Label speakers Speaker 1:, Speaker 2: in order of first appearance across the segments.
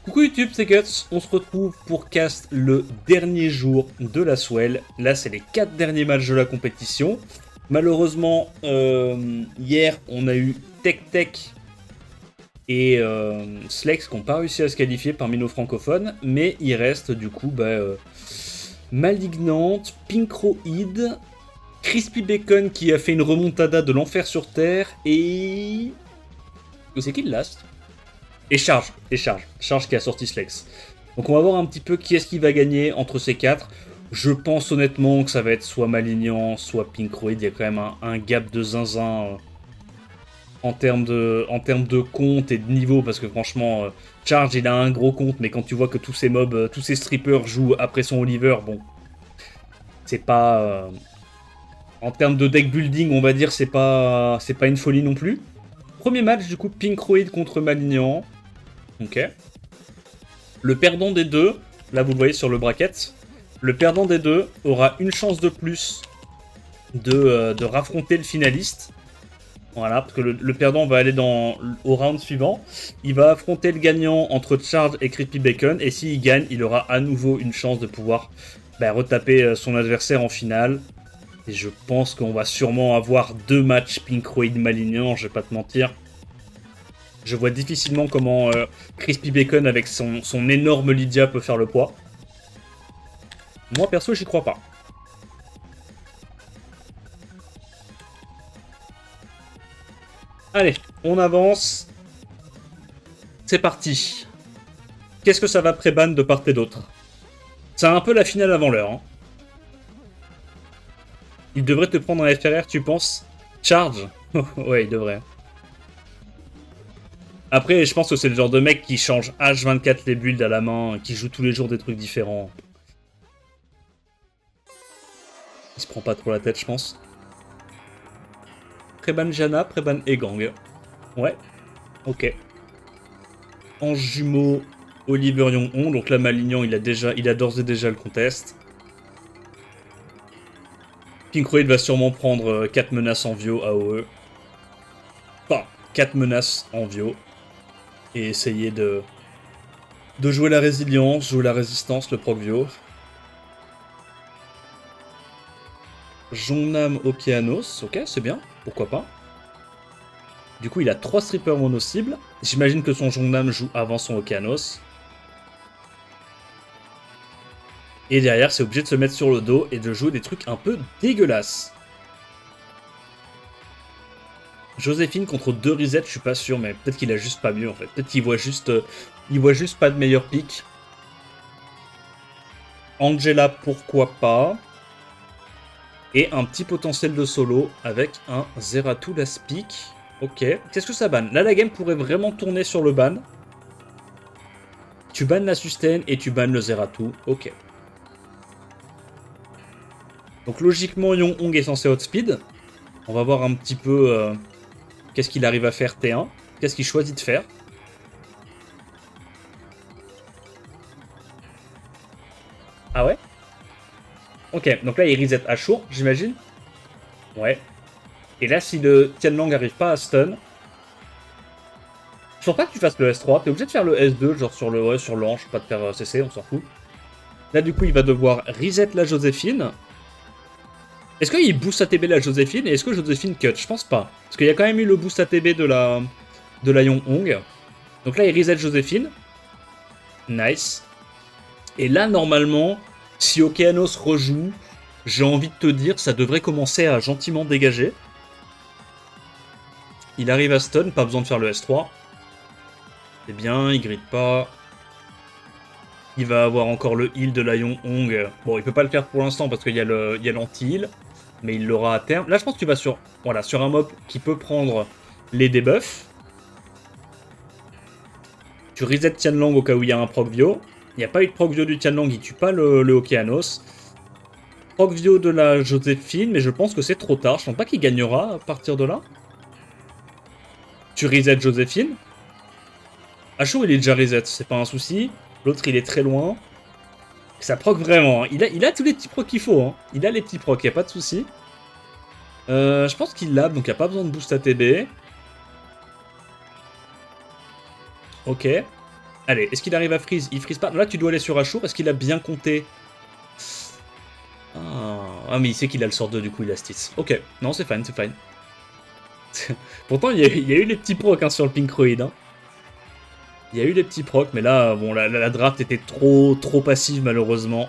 Speaker 1: Coucou YouTube, c'est Guts, on se retrouve pour cast le dernier jour de la Swell. Là, c'est les 4 derniers matchs de la compétition. Malheureusement, hier, on a eu Tech et Slex qui n'ont pas réussi à se qualifier parmi nos francophones, mais il reste du coup Malignante, Pinkroid, Crispy Bacon qui a fait une remontada de l'enfer sur Terre et... C'est qui le last? Et Charge qui a sorti Slex. Donc on va voir un petit peu qui est-ce qui va gagner entre ces 4. Je pense honnêtement que ça va être soit Malignant, soit Pinkroid. Il y a quand même un gap de zinzin en termes de compte et de niveau, parce que franchement, Charge il a un gros compte, mais quand tu vois que tous ces mobs, tous ces strippers jouent après son Oliver, bon, c'est pas... en termes de deck building, on va dire, c'est pas une folie non plus. Premier match, du coup, Pinkroid contre Malignant. Ok. Le perdant des deux, là vous le voyez sur le bracket, le perdant des deux aura une chance de plus de raffronter le finaliste. Voilà, parce que le perdant va aller au round suivant. Il va affronter le gagnant entre Charge et Crispy Bacon. Et s'il gagne, il aura à nouveau une chance de pouvoir retaper son adversaire en finale. Et je pense qu'on va sûrement avoir 2 matchs Pinkroid Malignant, je vais pas te mentir. Je vois difficilement comment Crispy Bacon avec son énorme Lydia peut faire le poids. Moi perso j'y crois pas. Allez, on avance. C'est parti. Qu'est-ce que ça va pré-ban de part et d'autre? C'est un peu la finale avant l'heure. Hein. Il devrait te prendre un FRR, tu penses? Charge? Ouais, il devrait. Après, je pense que c'est le genre de mec qui change H24 les builds à la main, qui joue tous les jours des trucs différents. Il se prend pas trop la tête, je pense. Préban Jana, Préban Egang. Ouais, ok. Ange jumeau, Oliver Yong-hong. Donc là, Malignant, il a d'ores et déjà le contest. Pinkroid va sûrement prendre 4 menaces en Vio AOE. Enfin, 4 menaces en Vio. Et essayer de jouer la résilience, jouer la résistance, le proc Vio. Jongnam Okeanos, ok, c'est bien, pourquoi pas. Du coup, il a 3 strippers mono-cibles. J'imagine que son Jongnam joue avant son Okeanos. Et derrière, c'est obligé de se mettre sur le dos et de jouer des trucs un peu dégueulasses. Joséphine contre 2 resets, je suis pas sûr, mais peut-être qu'il a juste pas mieux en fait. Peut-être qu'il voit juste, pas de meilleur pick. Angela, pourquoi pas. Et un petit potentiel de solo avec un Zeratul last pick. Ok. Qu'est-ce que ça banne? Là, la game pourrait vraiment tourner sur le ban. Tu bannes la sustain et tu bannes le Zeratul. Ok. Donc logiquement, Yong-hong est censé outspeed. On va voir un petit peu qu'est-ce qu'il arrive à faire T1. Qu'est-ce qu'il choisit de faire. Ah ouais? Ok, donc là il reset à Ashur, j'imagine. Ouais. Et là, si le Tianlang arrive pas à stun, je pense pas que tu fasses le S3, t'es obligé de faire le S2, genre sur l'ange, pas de faire CC, on s'en fout. Là, du coup, il va devoir reset la Joséphine. Est-ce qu'il boost ATB la Joséphine et est-ce que Joséphine cut? Je pense pas. Parce qu'il y a quand même eu le boost ATB de la Yong-hong. Donc là, il reset Joséphine. Nice. Et là, normalement, si Okeanos rejoue, j'ai envie de te dire, ça devrait commencer à gentiment dégager. Il arrive à stun, pas besoin de faire le S3. C'est bien, il grille pas. Il va avoir encore le heal de la Yong-hong. Bon, il peut pas le faire pour l'instant parce qu'il y a l'anti-heal. Mais il l'aura à terme. Là, je pense que tu vas sur un mob qui peut prendre les debuffs. Tu reset Tianlang au cas où il y a un proc Vio. Il n'y a pas eu de proc Vio du Tianlang, il tue pas le Okeanos. Proc Vio de la Joséphine, mais je pense que c'est trop tard. Je pense pas qu'il gagnera à partir de là. Tu reset Joséphine. Ashur, il est déjà reset, c'est pas un souci. L'autre, il est très loin. Ça proc vraiment. Hein. Il a tous les petits procs qu'il faut. Hein. Il a les petits procs, y a pas de souci. Je pense qu'il l'a, donc il n'y a pas besoin de boost ATB. Ok. Allez, est-ce qu'il arrive à freeze? Il freeze pas. Là, tu dois aller sur Ashur. Est-ce qu'il a bien compté? Ah, mais il sait qu'il a le sort 2, du coup, il a Stitz. Ok, non, c'est fine, c'est fine. Pourtant, il y a eu les petits procs hein, sur le Pinkroid. Hein. Il y a eu les petits procs, mais là, bon, la draft était trop passive, malheureusement.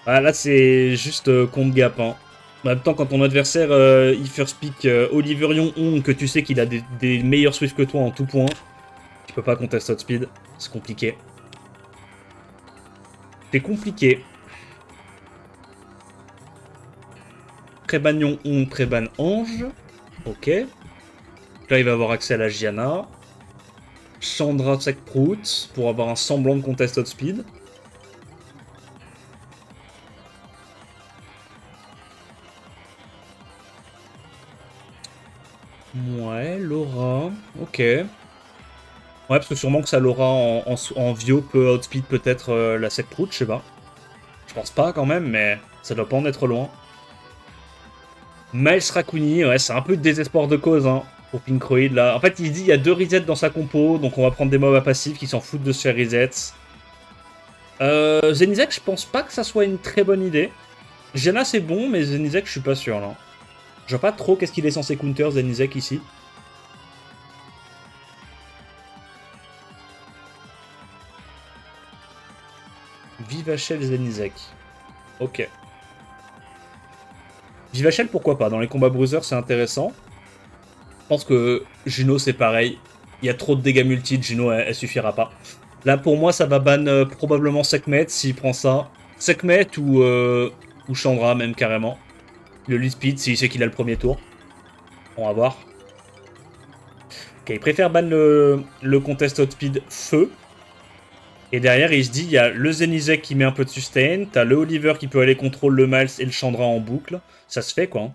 Speaker 1: Ah, là, c'est juste compte gap. Hein. En même temps, quand ton adversaire, il first pick Oliverion On, que tu sais qu'il a des meilleurs Swift que toi en tout point, tu peux pas contest Outspeed. C'est compliqué. C'est compliqué. Trébagnon On, Tréban Ange. Ok. Là, il va avoir accès à la Gianna. Chandra Sekprout pour avoir un semblant de contest Outspeed. Ouais, Laura. Ok. Ouais, parce que sûrement que ça Laura en Vio peut outspeed peut-être la Sekprout, je sais pas. Je pense pas quand même, mais ça doit pas en être loin. Miles Raccoon, ouais, c'est un peu de désespoir de cause hein, pour Pinkroid là. En fait, il dit il y a 2 resets dans sa compo, donc on va prendre des mobs à passifs qui s'en foutent de se faire reset. Zenizek, je pense pas que ça soit une très bonne idée. Jana, c'est bon, mais Zenizek, je suis pas sûr là. Je vois pas trop qu'est-ce qu'il est censé counter Zenizek ici. Vivachel Zenizek. Ok. Vivachel, pourquoi pas? Dans les combats bruisers, c'est intéressant. Je pense que Juno, c'est pareil. Il y a trop de dégâts multi, Juno, elle suffira pas. Là, pour moi, ça va ban probablement Sekhmet s'il prend ça. Sekhmet ou Chandra, même carrément. Le lead speed, s'il sait qu'il a le premier tour. On va voir. Ok, il préfère ban le contest outspeed feu. Et derrière, il se dit, il y a le Zenizek qui met un peu de sustain, t'as le Oliver qui peut aller contrôler le Miles et le Chandra en boucle. Ça se fait, quoi. Hein.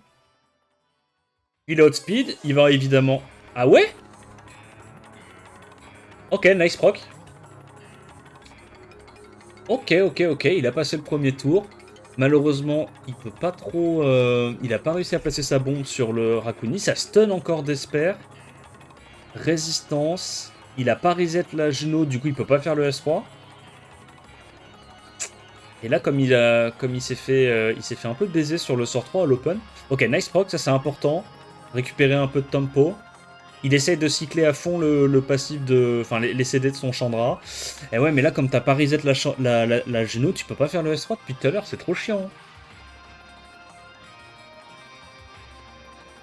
Speaker 1: Il a outspeed, il va évidemment... Ah ouais? Ok, nice proc. Ok, il a passé le premier tour. Malheureusement, il peut pas trop... il a pas réussi à placer sa bombe sur le Raccoon. Ça stun encore d'Esper. Résistance. Il a pas reset la Juno, du coup il peut pas faire le S3. Et là, comme il s'est fait un peu baiser sur le sort 3 à l'open. Ok, nice proc, ça c'est important. Récupérer un peu de tempo. Il essaye de cycler à fond le passif de... Enfin, les CD de son Chandra. Et ouais, mais là, comme t'as pas reset la Juno, tu peux pas faire le S3 depuis tout à l'heure, c'est trop chiant.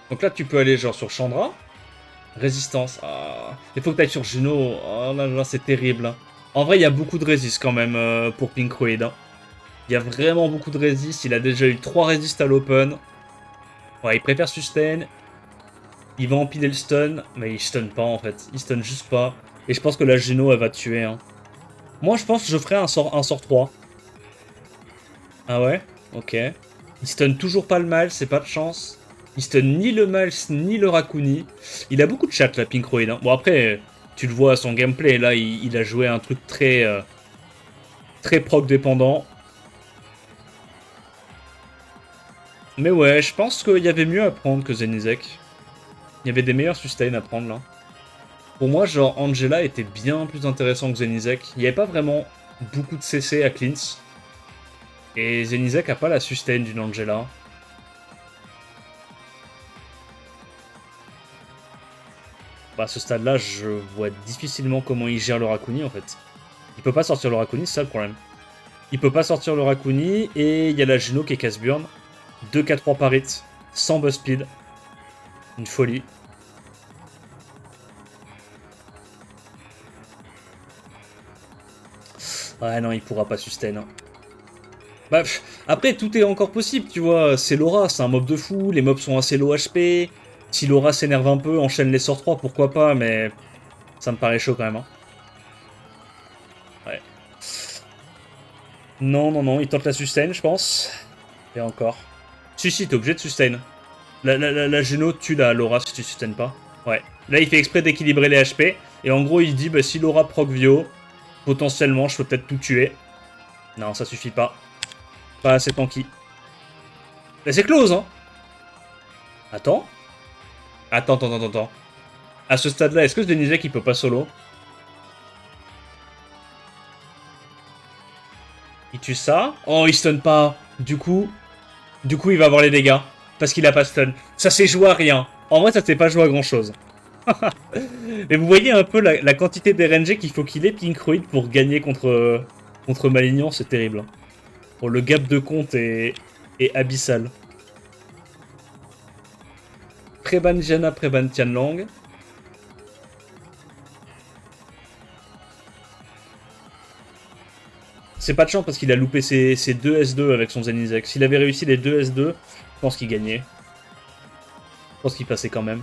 Speaker 1: Donc là, tu peux aller genre sur Chandra. Résistance. Ah. Il faut que t'ailles sur Juno. Oh là là, c'est terrible. Hein. En vrai, il y a beaucoup de résist quand même pour Pinkroid. Hein. Il y a vraiment beaucoup de résist. Il a déjà eu 3 résist à l'open. Ouais, il préfère sustain. Il va empiler le stun, mais il stun pas en fait. Il stun juste pas. Et je pense que la Geno, elle va tuer. Hein. Moi, je pense que je ferai un sort 3. Ah ouais? Ok. Il stun toujours pas le mal, c'est pas de chance. Il stun ni le Miles, ni le Raccoon. Il a beaucoup de chat, la Pinkroid. Hein. Bon, après, tu le vois à son gameplay. Là, il a joué un truc très... très proc dépendant. Mais ouais, je pense qu'il y avait mieux à prendre que Zenizek. Il y avait des meilleurs sustains à prendre, là. Pour moi, genre, Angela était bien plus intéressant que Zenizek. Il n'y avait pas vraiment beaucoup de CC à Cleanse. Et Zenizek a pas la sustain d'une Angela. Bah, à ce stade-là, je vois difficilement comment il gère le Raccoon, en fait. Il peut pas sortir le Raccoon, c'est ça le problème. Il peut pas sortir le Raccoon, et il y a la Juno qui est casse-burn. 2K3 par hit, sans buzz speed. Une folie. Ouais, non, il pourra pas sustain. Hein. Bah, après, tout est encore possible, tu vois. C'est Laura, c'est un mob de fou, les mobs sont assez low HP. Si Laura s'énerve un peu, enchaîne les sorts 3, pourquoi pas, mais ça me paraît chaud quand même. Hein. Ouais. Non, non, non, il tente la sustain, je pense. Et encore. Si, t'es obligé de sustain. La Geno tue la Laura si tu sustain pas. Ouais. Là, il fait exprès d'équilibrer les HP. Et en gros, il dit, bah, si Laura proc Vio, potentiellement, je peux peut-être tout tuer. Non, ça suffit pas. Pas assez tanky. Mais c'est close, hein. Attends. Attends. À ce stade-là, est-ce que Zenizek, il peut pas solo? Il tue ça. Oh, il stun pas. Du coup, il va avoir les dégâts. Parce qu'il a pas stun. Ça s'est joué à rien. En vrai, ça s'est pas joué à grand chose. Mais vous voyez un peu la quantité d'RNG qu'il faut qu'il ait Pinkruid pour gagner contre Malignon, c'est terrible. Bon, le gap de compte est abyssal. Préban Jana, Préban Tianlang. C'est pas de chance parce qu'il a loupé ses 2 S2 avec son Zenizek. S'il avait réussi les 2 S2, je pense qu'il gagnait. Je pense qu'il passait quand même.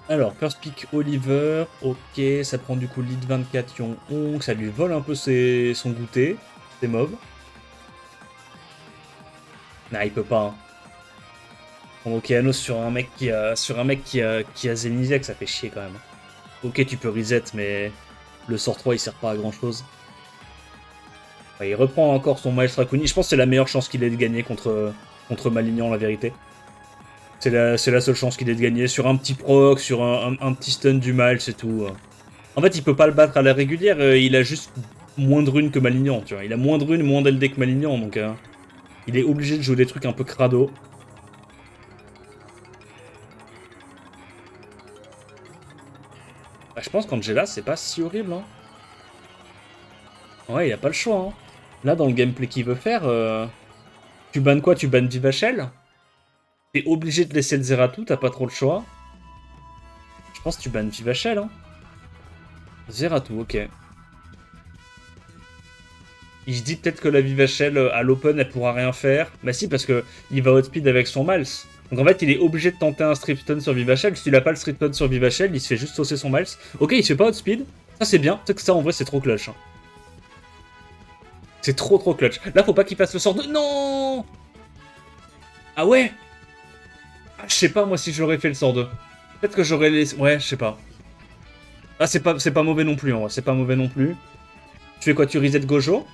Speaker 1: Alors, First Pick Oliver, ok, ça prend du coup lead 24 Yon Hong, ça lui vole un peu son goûter, ses mobs. Nah, il peut pas. Hein. Prendre Okeanos sur un mec qui a Zenizek, ça fait chier quand même. Ok, tu peux reset, mais le sort 3 il sert pas à grand chose. Ouais, il reprend encore son Maelstrom Rakuni. Je pense que c'est la meilleure chance qu'il ait de gagner contre Malignan, la vérité. C'est la seule chance qu'il ait de gagner. Sur un petit proc, sur un petit stun du mal, c'est tout. En fait, il peut pas le battre à la régulière. Il a juste moins de runes que Malignan, tu vois. Il a moins de runes, moins d'LD que Malignan, donc il est obligé de jouer des trucs un peu crado. Bah, je pense qu'Angela, c'est pas si horrible. Hein. Ouais, il a pas le choix. Hein. Là, dans le gameplay qu'il veut faire, tu bannes quoi? Tu bannes Vivachel? T'es obligé de laisser le Zeratou, t'as pas trop le choix. Je pense que tu bannes Vivachel. Hein. Zeratou, ok. Il se dit peut-être que la Vivachel à l'open elle pourra rien faire. Bah si, parce que il va outspeed avec son Miles. Donc en fait, il est obligé de tenter un strip stun sur Vivachel. S'il a pas le strip stun sur Vivachel, il se fait juste saucer son Miles. Ok, il se fait pas outspeed. Ça c'est bien. Peut-être que ça en vrai c'est trop clutch. Hein. C'est trop clutch. Là, faut pas qu'il fasse le sort de. Non. Ah ouais. Ah, je sais pas moi si j'aurais fait le sort 2. Peut-être que j'aurais laissé. Ouais, je sais pas. Ah, c'est pas mauvais non plus en vrai. C'est pas mauvais non plus. Tu fais quoi? Tu reset Gojo?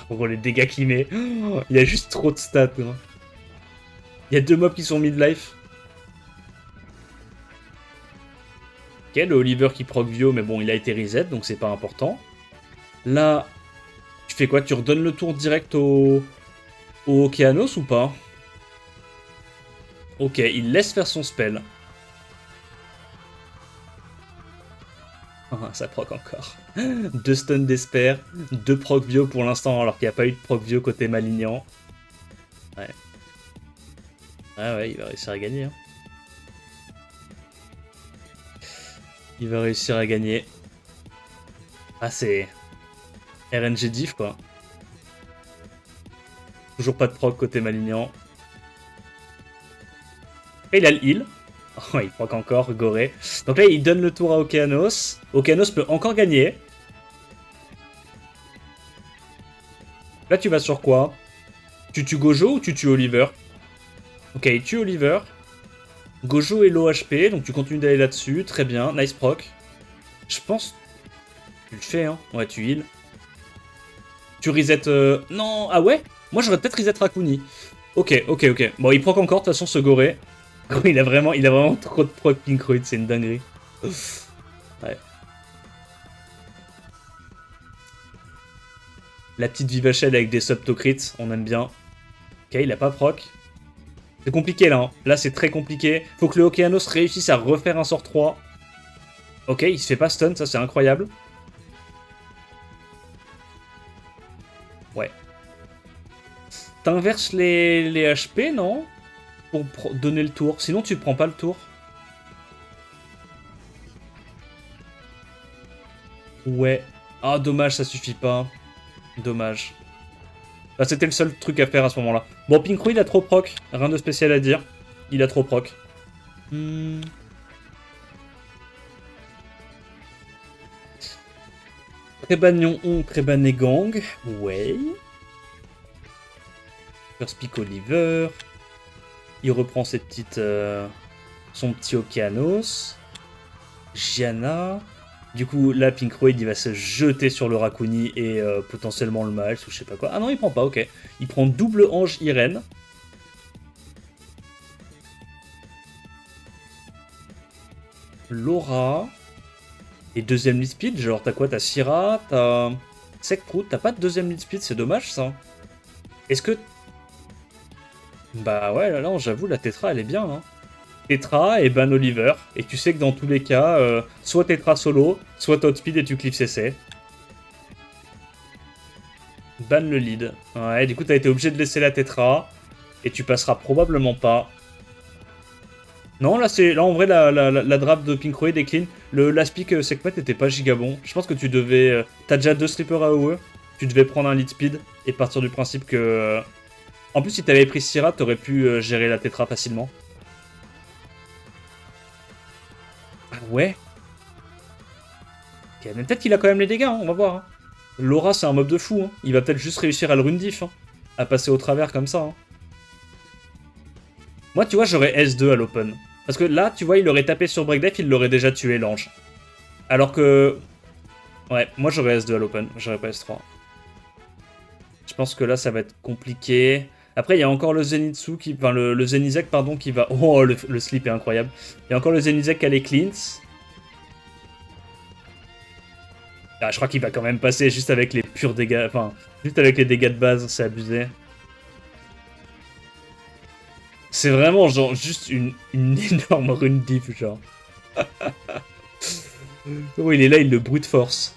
Speaker 1: Oh, les dégâts qu'il met. Oh, il y a juste trop de stats. Hein. Il y a 2 mobs qui sont mid-life. Ok, le Oliver qui proc Vio, mais bon, il a été reset, donc c'est pas important. Là, tu fais quoi? Tu redonnes le tour direct au Okeanos ou pas? Ok, il laisse faire son spell. Ah, ça proc encore. 2 stuns d'Esper, 2 proc Vio pour l'instant, alors qu'il n'y a pas eu de proc Vio côté Malignan. Ouais. Ah ouais, il va réussir à gagner. Hein. Il va réussir à gagner. Ah, c'est RNG diff, quoi. Toujours pas de proc côté Malignan. Et il a le heal. Oh, il proc encore, Goré. Donc là, il donne le tour à Okeanos. Okeanos peut encore gagner. Là, tu vas sur quoi? Tu tues Gojo ou tu tues Oliver? Ok, il tue Oliver. Gojo est low HP, donc tu continues d'aller là-dessus. Très bien, nice proc. Je pense... Tu le fais, hein. Ouais, tu heal. Tu reset... Non, ah ouais? Moi, j'aurais peut-être reset Rakuni. Ok. Bon, il proc encore, de toute façon, ce Goré. Il a vraiment trop de proc Pinkruid, c'est une dinguerie. Ouais. La petite Vivachel avec des subtocrits, on aime bien. Ok, il a pas proc. C'est compliqué là, hein. Là c'est très compliqué. Faut que le Okeanos réussisse à refaire un sort 3. Ok, il se fait pas stun, ça c'est incroyable. Ouais. T'inverses les HP, non? Pour donner le tour. Sinon tu prends pas le tour. Ouais. Ah dommage, ça suffit pas. Dommage. Bah, c'était le seul truc à faire à ce moment-là. Bon, Pinkruid il a trop proc. Rien de spécial à dire. Il a trop proc. Préban on, Préban et Gang. Ouais. First Pick Oliver. Il reprend ses petites, son petit Okeanos. Gianna. Du coup, là, Pinkruid, il va se jeter sur le Rakuni et potentiellement le Miles ou je sais pas quoi. Ah non, il prend pas, ok. Il prend double ange Irène. Laura. Et deuxième lead speed, genre t'as quoi? T'as Syra, t'as Sec-Prout, t'as pas de deuxième lead speed, c'est dommage ça. Est-ce que... Bah ouais, là, j'avoue, la Tetra, elle est bien. Hein. Tetra et ban Oliver. Et tu sais que dans tous les cas, soit Tetra solo, soit outspeed et tu clips CC. Ban le lead. Ouais, du coup, t'as été obligé de laisser la Tetra. Et tu passeras probablement pas. Non, là, en vrai, la draft de Pinkroid est clean. L'aspic Sekhmet n'était pas giga bon. Je pense que tu devais... T'as déjà 2 strippers AOE. Tu devais prendre un lead speed et partir du principe que... En plus, si t'avais pris Syrah, t'aurais pu gérer la Tetra facilement. Ah ouais. Ok, mais peut-être qu'il a quand même les dégâts, hein, on va voir. Hein. Laura, c'est un mob de fou. Hein. Il va peut-être juste réussir à le rune-diff. Hein. À passer au travers comme ça. Hein. Moi, tu vois, j'aurais S2 à l'open. Parce que là, tu vois, il aurait tapé sur Breakdef, il l'aurait déjà tué, l'ange. Alors que... Ouais, moi j'aurais S2 à l'open, j'aurais pas S3. Je pense que là, ça va être compliqué. Après, il y a encore le Zenitsu qui... Enfin, le Zenizek, pardon, qui va... Oh, le slip est incroyable. Il y a encore le Zenizek qui a les cleans. Ah, je crois qu'il va quand même passer juste avec les purs dégâts... Enfin, juste avec les dégâts de base, c'est abusé. C'est vraiment, genre, juste une énorme rune diff, genre. Oh, il est là, il le brute force.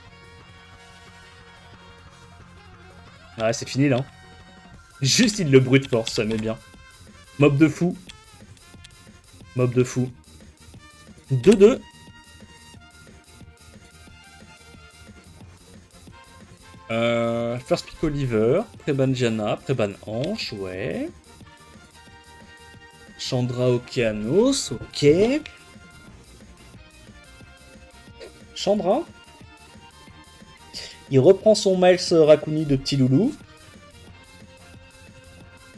Speaker 1: Ah, c'est fini, là. Juste, il le brute force, ça met bien. Mob de fou. Mob de fou. 2-2. First pick Oliver, Préban Diana, Préban Ange, ouais. Chandra Okeanos, ok. Chandra. Il reprend son Miles Raccouni de petit loulou.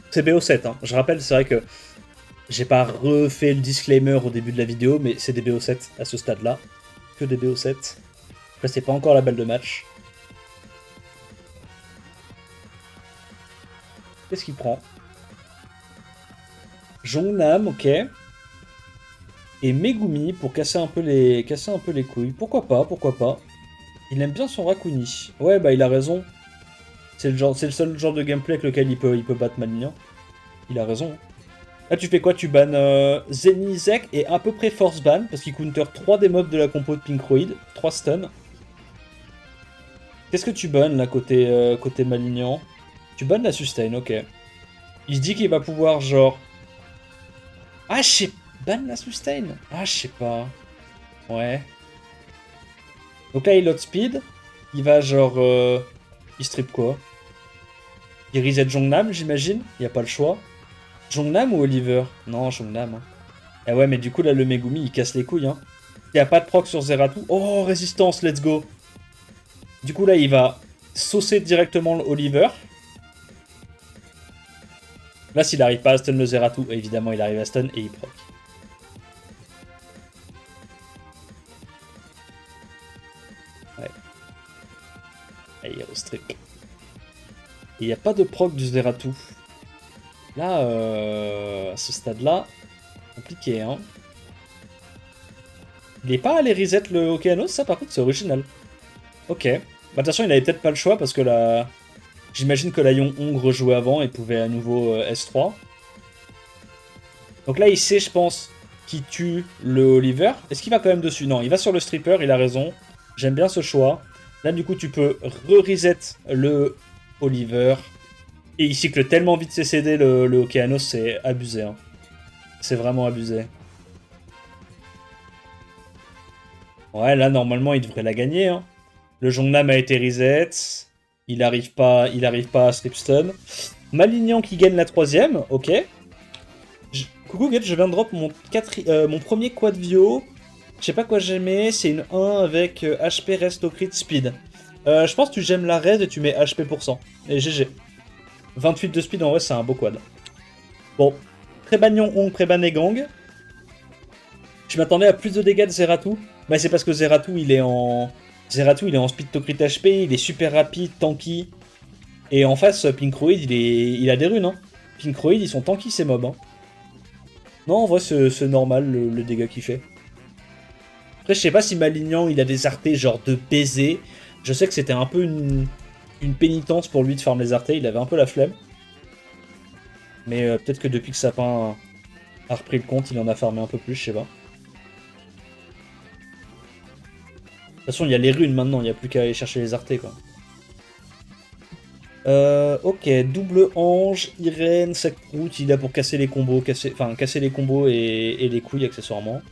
Speaker 1: C'est BO7, hein. Je rappelle, c'est vrai que j'ai pas refait le disclaimer au début de la vidéo, mais c'est des BO7 à ce stade-là. Que des BO7. Là, c'est pas encore la balle de match. Qu'est-ce qu'il prend? Jongnam, ok. Et Megumi pour casser un peu les couilles. Pourquoi pas, pourquoi pas. Il aime bien son Raccouni. Ouais, bah il a raison. C'est le seul genre de gameplay avec lequel il peut battre Malignan. Il a raison. Là, tu fais quoi? Tu bannes Zenizek et à peu près Force Ban, parce qu'il counter 3 des mobs de la compo de Pinkroid. 3 stuns. Qu'est-ce que tu bannes là, côté Malignan? Tu bannes la sustain, ok. Il se dit qu'il va pouvoir, genre... Ah, je sais... Ban la sustain? Ah, je sais pas. Ouais. Donc là, il outspeed. Il va, genre... Il strip quoi? Il reset Jongnam, j'imagine. Il n'y a pas le choix. Jongnam ou Oliver? Non, Jongnam. Hein. Eh ouais, mais du coup, là, le Megumi, il casse les couilles. Hein. Il n'y a pas de proc sur Zeratou. Oh, résistance, let's go. Du coup, là, il va saucer directement Oliver. Là, s'il n'arrive pas à stun le Zeratou, évidemment, il arrive à stun et il proc. Ouais. Et il strip. Et il n'y a pas de proc du Zeratou. Là, à ce stade-là, compliqué, hein. Il n'est pas allé reset le Okeanos, ça par contre c'est original. Ok. Bah de toute façon il avait peut-être pas le choix parce que là... J'imagine que l'Aion Hongre jouait avant et pouvait à nouveau S3. Donc là il sait je pense qu'il tue le Oliver. Est-ce qu'il va quand même dessus? Non, il va sur le stripper, il a raison. J'aime bien ce choix. Là du coup tu peux re-reset le Oliver. Et il cycle tellement vite CCD le Okeanos, c'est abusé. Hein. C'est vraiment abusé. Ouais, là, normalement, il devrait la gagner. Hein. Le Jongnam a été reset. Il arrive pas à stripstun. Malignan qui gagne la 3ème. Ok. Coucou, Get, je viens de drop mon premier quad Vio. Je sais pas quoi j'aimais. C'est une 1 avec HP Resto Crit Speed. Je pense que tu gemmes la res et tu mets HP %. Et GG. 28 de speed, en vrai, c'est un beau quad. Bon. Prébagnon Hong, Préban et Gang. Je m'attendais à plus de dégâts de Zeratou. Mais c'est parce que Zeratou, il est en speed to crit HP, il est super rapide, tanky. Et en face, Pinkroid, il a des runes. Hein. Pinkroid, ils sont tanky, ces mobs. Hein. Non, en vrai, c'est normal, le dégât qu'il fait. Après, je sais pas si Malignan, il a des artés genre de baiser. Je sais que c'était un peu une une pénitence pour lui de farm les artés. Il avait un peu la flemme. Mais peut-être que depuis que Sapin a repris le compte, il en a farmé un peu plus, je sais pas. De toute façon, il y a les runes maintenant, il n'y a plus qu'à aller chercher les artés, quoi. Ok, double ange, Irène, Sacprout, il est là pour casser les combos, casser les combos et les couilles accessoirement.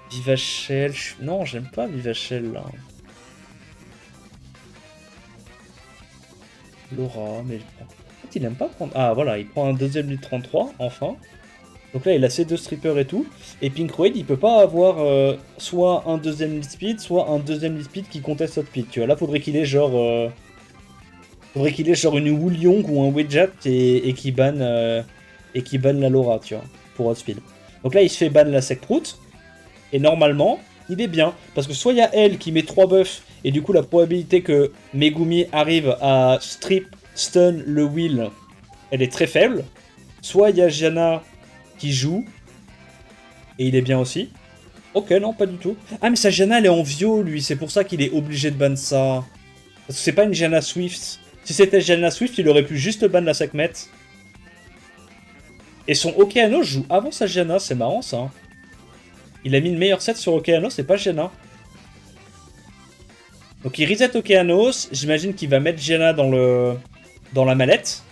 Speaker 1: Vivachel, non, j'aime pas Vivachel là. Laura, mais en fait, il aime pas prendre. Ah voilà, il prend un deuxième lead 33, enfin. Donc là, il a ses deux strippers et tout. Et Pinkroid, il peut pas avoir soit un deuxième lead speed, soit un deuxième lead speed qui conteste notre speed. Tu vois, là, faudrait qu'il ait genre. Faudrait qu'il ait genre une Woolyong ou un Wedjat et qui banne la Laura, tu vois, pour Outspeed. Donc là, il se fait ban la Secprout. Et normalement, il est bien. Parce que soit il y a elle qui met 3 buffs, et du coup, la probabilité que Megumi arrive à strip, stun le Will, elle est très faible. Soit il y a Janna qui joue, et il est bien aussi. Ok, non, pas du tout. Ah, mais sa Janna, elle est en Vio, lui. C'est pour ça qu'il est obligé de ban ça. Parce que c'est pas une Janna Swift. Si c'était Janna Swift, il aurait pu juste ban la Sekhmet. Et son Okeanos joue avant sa Janna, c'est marrant ça. Il a mis le meilleur set sur Okeanos, c'est pas Janna. Donc il reset Okeanos, j'imagine qu'il va mettre Janna dans la mallette.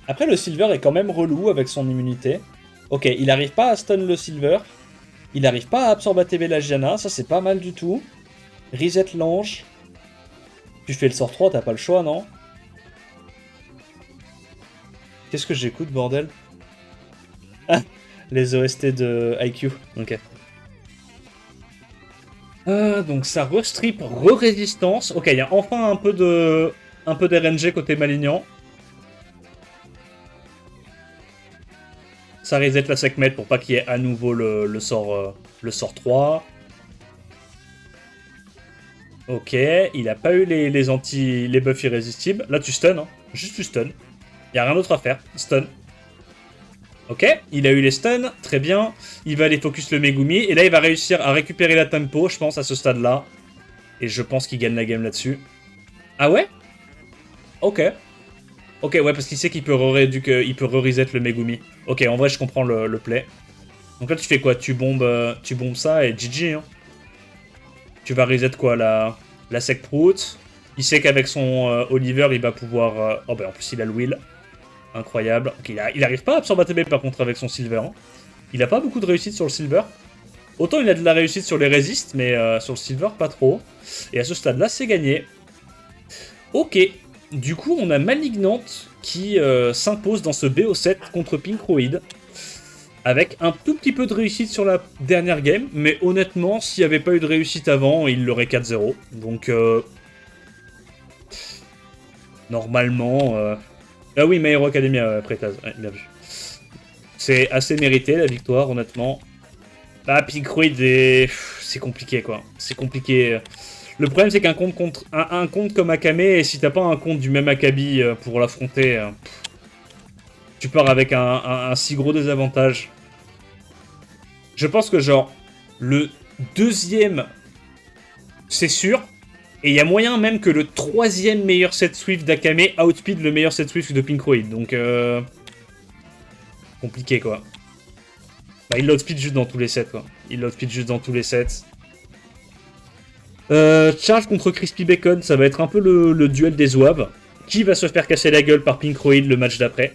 Speaker 1: Après le Silver est quand même relou avec son immunité. Ok, il arrive pas à stun le Silver. Il arrive pas à absorber ATB la Janna, ça c'est pas mal du tout. Reset l'ange. Tu fais le sort 3, t'as pas le choix, non? Qu'est-ce que j'écoute, bordel? Ah, les OST de IQ. Ok. Donc ça restrip, re-résistance. Ok, il y a enfin un peu d'RNG côté Malignan. Ça reset la Sekhmet pour pas qu'il y ait à nouveau le sort 3. Ok, il a pas eu les buffs irrésistibles. Là, tu stun, hein. Juste tu stun. Il a rien d'autre à faire. Stun. Ok, il a eu les stuns, très bien. Il va aller focus le Megumi. Et là, il va réussir à récupérer la tempo, je pense, à ce stade-là. Et je pense qu'il gagne la game là-dessus. Ah ouais? Ok. Ok, ouais, parce qu'il sait qu'il peut re-reset le Megumi. Ok, en vrai, je comprends le play. Donc là, tu fais quoi? Tu bombes ça et GG, hein. Tu vas reset quoi, la Secprout. Il sait qu'avec son Oliver, il va pouvoir... Oh, bah en plus, il a le Will. Incroyable. Okay, il arrive pas à absorber ATB, par contre, avec son Silver. Hein. Il a pas beaucoup de réussite sur le Silver. Autant il a de la réussite sur les résistes, mais sur le Silver, pas trop. Et à ce stade-là, c'est gagné. Ok. Du coup, on a Malignante qui s'impose dans ce BO7 contre Pinkroid. Avec un tout petit peu de réussite sur la dernière game, mais honnêtement, s'il n'y avait pas eu de réussite avant, il l'aurait 4-0. Donc, normalement... Ah oui, My Hero Academia, Prétaz, ouais, bien vu. C'est assez mérité, la victoire, honnêtement. Ah, Pinkroid, c'est compliqué, quoi. C'est compliqué. Le problème, c'est qu'un compte, un compte comme Akame, et si t'as pas un compte du même Akabi pour l'affronter... tu pars avec un si gros désavantage. Je pense que genre, le deuxième, c'est sûr. Et il y a moyen même que le troisième meilleur set Swift d'Akame outspeed le meilleur set Swift de Pinkroid. Donc, compliqué, quoi. Bah, il l'outspeed juste dans tous les sets, quoi. Il l'outspeed juste dans tous les sets. Charge contre Crispy Bacon, ça va être un peu le duel des zouaves. Qui va se faire casser la gueule par Pinkroid le match d'après?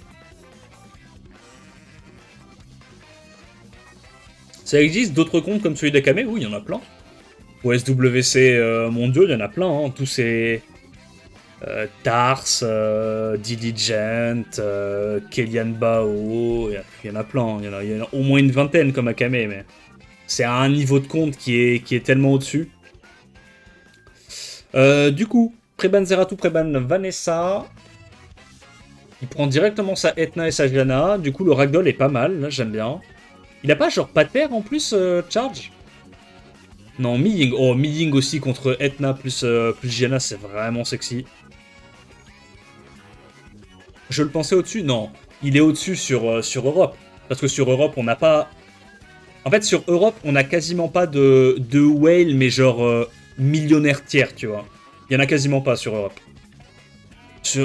Speaker 1: Ça existe d'autres comptes comme celui d'Akame? Oui, il y en a plein. Au SWC mondiaux, il y en a plein. Hein. Tous ces Tars, Diligent, Kellyan Bao, il y en a plein. Il y en a au moins une vingtaine comme Akame, mais c'est à un niveau de compte qui est tellement au-dessus. Du coup, Preban Zeratou, Preban Vanessa. Il prend directement sa Etna et sa Janna. Du coup, le Ragdoll est pas mal, là, j'aime bien. Il a pas genre Pater en plus, Charge? Non, Mi-Ying. Oh, Mi-Ying aussi contre Etna plus Janna, c'est vraiment sexy. Je le pensais au-dessus? Non. Il est au-dessus sur Europe. Parce que sur Europe, on n'a pas... En fait, sur Europe, on n'a quasiment pas de whale, mais genre millionnaires tiers, tu vois. Il y en a quasiment pas sur Europe.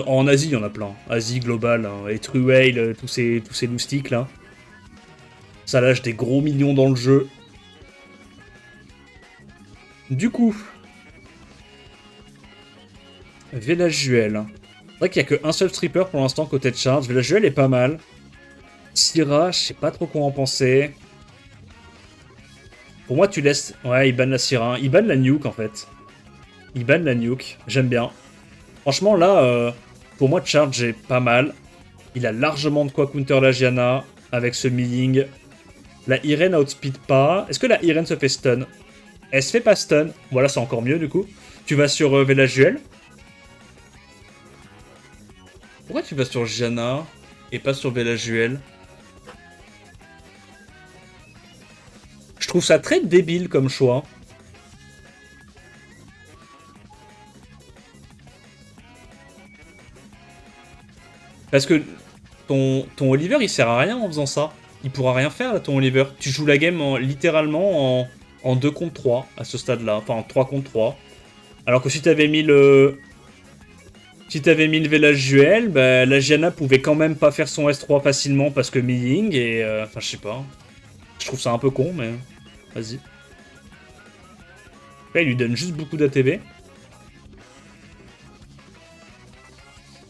Speaker 1: En Asie, il y en a plein. Asie globale, hein, les True Whale, tous ces loustiques là. Ça lâche des gros millions dans le jeu. Du coup, Velajuel. C'est vrai qu'il n'y a qu'un seul stripper pour l'instant côté de charge. Velajuel est pas mal. Syrah, je sais pas trop quoi en penser. Pour moi, tu laisses... Ouais, il banne la Syrah. Il banne la nuke, en fait. Il banne la nuke. J'aime bien. Franchement, là, pour moi, charge est pas mal. Il a largement de quoi counter la Gianna avec ce milling. La Irene outspeed pas. Est-ce que la Irene se fait stun? Elle se fait pas stun. Voilà, c'est encore mieux, du coup. Tu vas sur Velajuel. Pourquoi tu vas sur Gianna et pas sur Velajuel? Je trouve ça très débile comme choix. Parce que ton Oliver, il sert à rien en faisant ça. Il pourra rien faire, là, ton Oliver. Tu joues la game littéralement en 2 contre 3 à ce stade-là. Enfin, en 3 contre 3. Alors que si t'avais mis le... Si t'avais mis le Velajuel, bah, la Gianna pouvait quand même pas faire son S3 facilement parce que milling et... Enfin, je sais pas. Je trouve ça un peu con, mais... Vas-y. Là, il lui donne juste beaucoup d'ATB.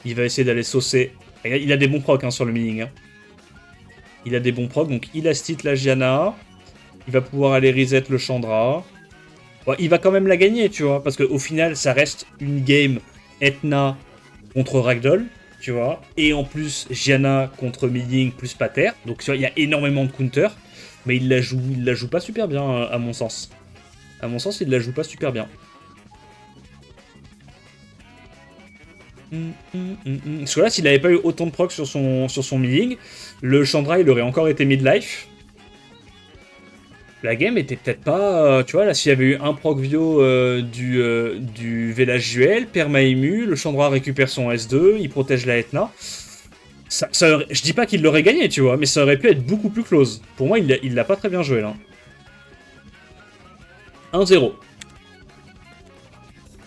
Speaker 1: Il va essayer d'aller saucer. Il a des bons procs hein, sur le milling. Hein. Il a des bons procs, donc il astite la Gianna. Il va pouvoir aller reset le Chandra. Bon, il va quand même la gagner, tu vois, parce qu'au final, ça reste une game Etna contre Ragdoll, tu vois. Et en plus, Gianna contre milling plus Pater. Donc, tu vois, il y a énormément de counter. Mais il la joue pas super bien, à mon sens. À mon sens, il la joue pas super bien. Parce que là, s'il avait pas eu autant de proc sur son milling, le Chandra, il aurait encore été midlife. La game était peut-être pas... tu vois, là, s'il y avait eu un proc Vio du Velajuel, Perma-Ému, le Chandra récupère son S2, il protège la Etna. Je dis pas qu'il l'aurait gagné, tu vois, mais ça aurait pu être beaucoup plus close. Pour moi, il l'a pas très bien joué, là. 1-0.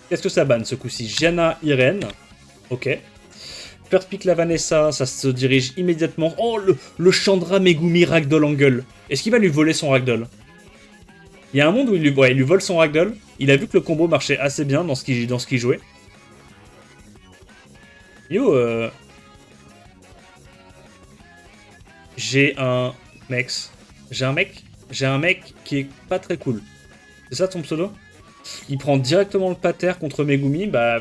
Speaker 1: Qu'est-ce que ça banne, ce coup-ci? Gianna, Irene. Ok. First pick la Vanessa, ça se dirige immédiatement... Oh, le Chandra Megumi Ragdoll Angle. Est-ce qu'il va lui voler son Ragdoll? Il y a un monde où il lui vole son Ragdoll. Il a vu que le combo marchait assez bien dans ce qu'il jouait. Yo, J'ai un mec qui est pas très cool. C'est ça ton pseudo? Il prend directement le pater contre Megumi, bah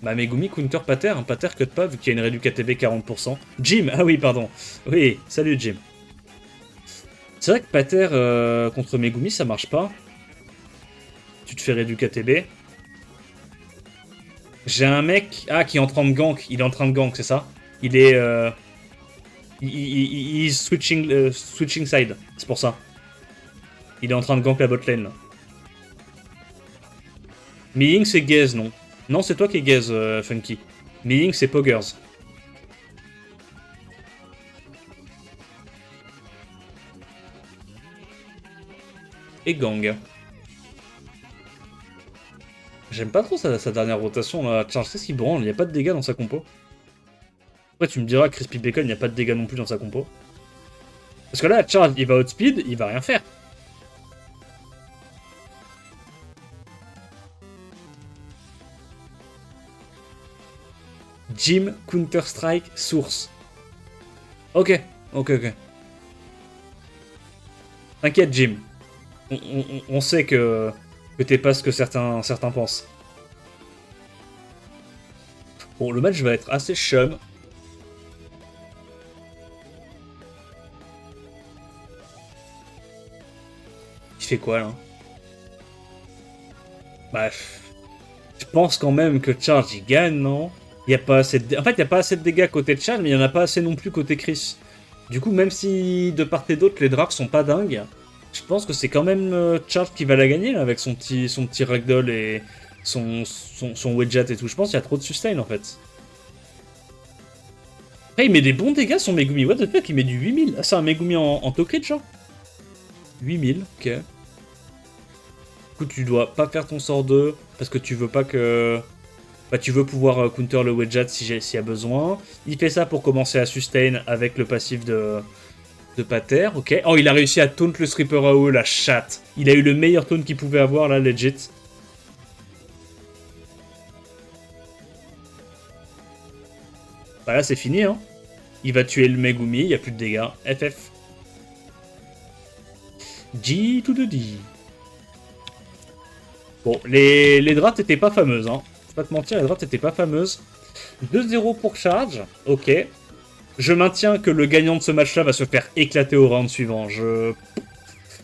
Speaker 1: Megumi counter pater, un pater cut pas vu qu'il y a une réduc ATB 40%. Jim, ah oui pardon. Oui, salut Jim. C'est vrai que pater contre Megumi ça marche pas. Tu te fais réduc ATB. J'ai un mec qui est en train de gank, il est en train de gank, c'est ça? Il est il est switching side, c'est pour ça. Il est en train de gank la botlane là. Milling c'est Gaze, non? Non, c'est toi qui es Gaze, Funky. Milling c'est Poggers. Et Gang. J'aime pas trop sa dernière rotation là. Charge, qu'est-ce qu'il branle? Il n'y a pas de dégâts dans sa compo. Après, tu me diras, Crispy Bacon, il n'y a pas de dégâts non plus dans sa compo. Parce que là, Charge, il va outspeed, il va rien faire. Jim, Counter-Strike, Source. Ok. T'inquiète, Jim. On sait que t'es pas ce que certains pensent. Bon, le match va être assez chum. Il fait quoi, là? Bref. Je pense quand même que Charge, il gagne, non? Il y a pas assez de... En fait, il n'y a pas assez de dégâts côté de Charge, mais il n'y en a pas assez non plus côté Chris. Du coup, même si de part et d'autre, les drafts sont pas dingues, je pense que c'est quand même Charge qui va la gagner, là, avec son petit ragdoll et son wedget et tout. Je pense qu'il y a trop de sustain, en fait. Après, il met des bons dégâts, son Megumi. What the fuck, il met du 8000. Ah, c'est un Megumi en Tokrit, genre 8000, ok. coup, tu dois pas faire ton sort 2 parce que tu veux pas que... Bah, tu veux pouvoir counter le Wedjat s'il y a besoin. Il fait ça pour commencer à sustain avec le passif de Pater, ok. Oh, il a réussi à taunt le Stripper AOE, la chatte. Il a eu le meilleur taunt qu'il pouvait avoir, là, legit. Bah là, c'est fini, hein. Il va tuer le Megumi, il n'y a plus de dégâts. FF. G to the D. Bon, les drafts étaient pas fameuses, hein. Je vais pas te mentir, les drafts étaient pas fameuses. 2-0 pour charge, ok. Je maintiens que le gagnant de ce match-là va se faire éclater au round suivant. Je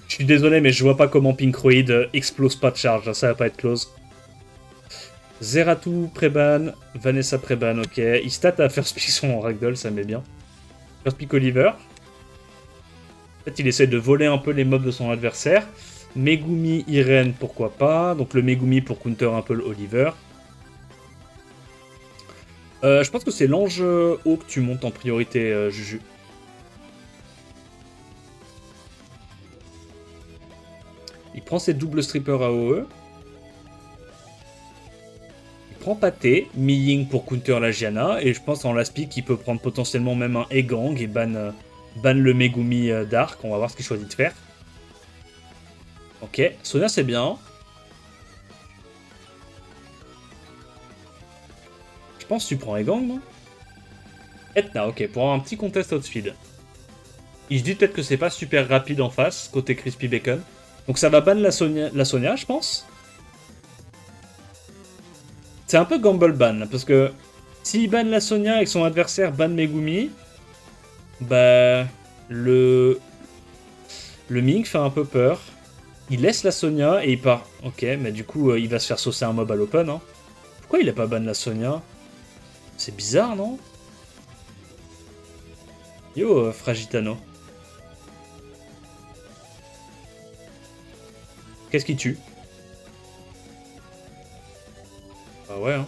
Speaker 1: suis désolé, mais je vois pas comment Pinkroid explose pas de charge. Ça va pas être close. Zeratou Preban, Vanessa Preban, ok. Il stat à First Pick son Ragdoll, ça met bien. First Pick Oliver. En fait, il essaie de voler un peu les mobs de son adversaire. Megumi, Irene, pourquoi pas. Donc le Megumi pour counter un peu l'Oliver. Je pense que c'est l'ange haut que tu montes en priorité, Juju. Il prend ses doubles strippers AOE. Il prend Pathé, Mi-Ying pour counter la Gianna. Et je pense en last pick qu'il peut prendre potentiellement même un Egang et ban le Megumi Dark. On va voir ce qu'il choisit de faire. Ok, Sonia c'est bien. Je pense que tu prends Egang, non? Etna, ok, pour avoir un petit contest outspeed. Il se dit peut-être que c'est pas super rapide en face, côté Crispy Bacon. Donc ça va ban la Sonia, je pense. C'est un peu gamble ban, parce que s'il ban la Sonia et que son adversaire ban Megumi, bah le Ming fait un peu peur. Il laisse la Sonia et il part. Ok, mais du coup il va se faire saucer un mob à l'open. Hein. Pourquoi il a pas ban la Sonia? C'est bizarre, non? Yo, Fragitano. Qu'est-ce qui tue? Ah ouais, hein.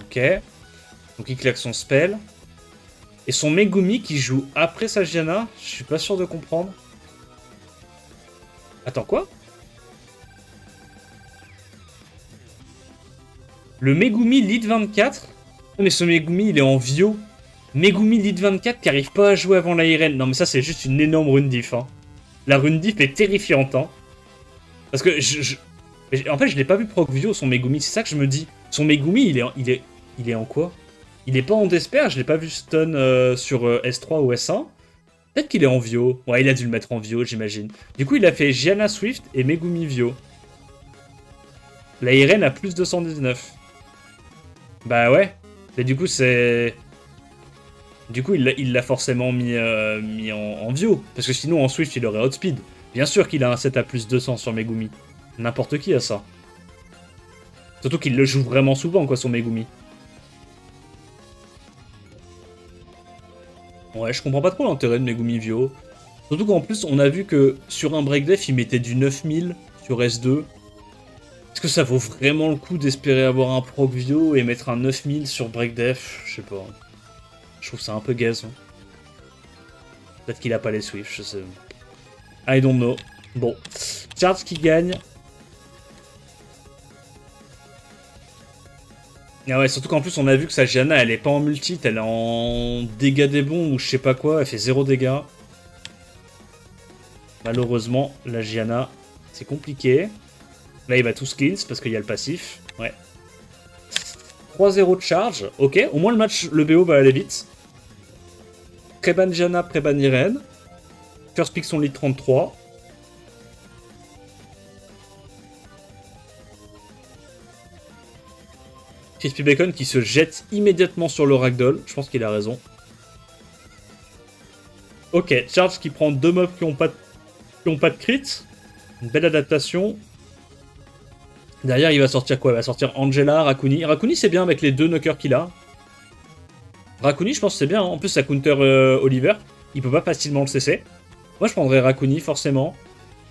Speaker 1: Ok. Donc il claque son spell. Et son Megumi qui joue après sa Gianna, je suis pas sûr de comprendre. Attends, quoi? Le Megumi lead 24? Non mais ce Megumi il est en Vio. Megumi lead 24 qui arrive pas à jouer avant la Irene. Non mais ça c'est juste une énorme rune diff. Hein. La rune diff est terrifiante. Hein. Parce que en fait je l'ai pas vu proc Vio son Megumi. C'est ça que je me dis. Son Megumi il est en quoi? Il est pas en Despair, je l'ai pas vu stun sur S3 ou S1. Peut-être qu'il est en Vio. Ouais il a dû le mettre en Vio j'imagine. Du coup il a fait Gianna Swift et Megumi Vio. La Irene a plus 219. Bah ouais. Et du coup, c'est... Du coup, il l'a forcément mis en Vio. Parce que sinon, en Swift, il aurait outspeed. Bien sûr qu'il a un set à plus 200 sur Megumi. N'importe qui a ça. Surtout qu'il le joue vraiment souvent, quoi, son Megumi. Ouais, je comprends pas trop l'intérêt de Megumi Vio. Surtout qu'en plus, on a vu que sur un breakdef, il mettait du 9000 sur S2. Est-ce que ça vaut vraiment le coup d'espérer avoir un proc Vio et mettre un 9000 sur breakdef? Je sais pas. Je trouve ça un peu gaze. Hein. Peut-être qu'il a pas les Swift, je sais. I don't know. Bon. Charge qui gagne. Ah ouais, surtout qu'en plus on a vu que sa Gianna elle est pas en multi, elle est en dégâts des bons ou je sais pas quoi, elle fait 0 dégâts. Malheureusement, la Gianna, c'est compliqué. Là il va tout cleanse parce qu'il y a le passif. Ouais. 3-0 de charge, ok, au moins le match, le BO va aller vite. Preban Gianna, Preban Irene. First pick son lead 33. Crispy Bacon qui se jette immédiatement sur le Ragdoll, je pense qu'il a raison. Ok, Charge qui prend deux mobs qui ont pas de crit. Une belle adaptation. Derrière, il va sortir quoi? Il va sortir Angela, Rakuni. Rakuni, c'est bien avec les deux knockers qu'il a. Rakuni, je pense que c'est bien. Hein. En plus, ça counter Oliver. Il peut pas facilement le cesser. Moi, je prendrais Rakuni, forcément.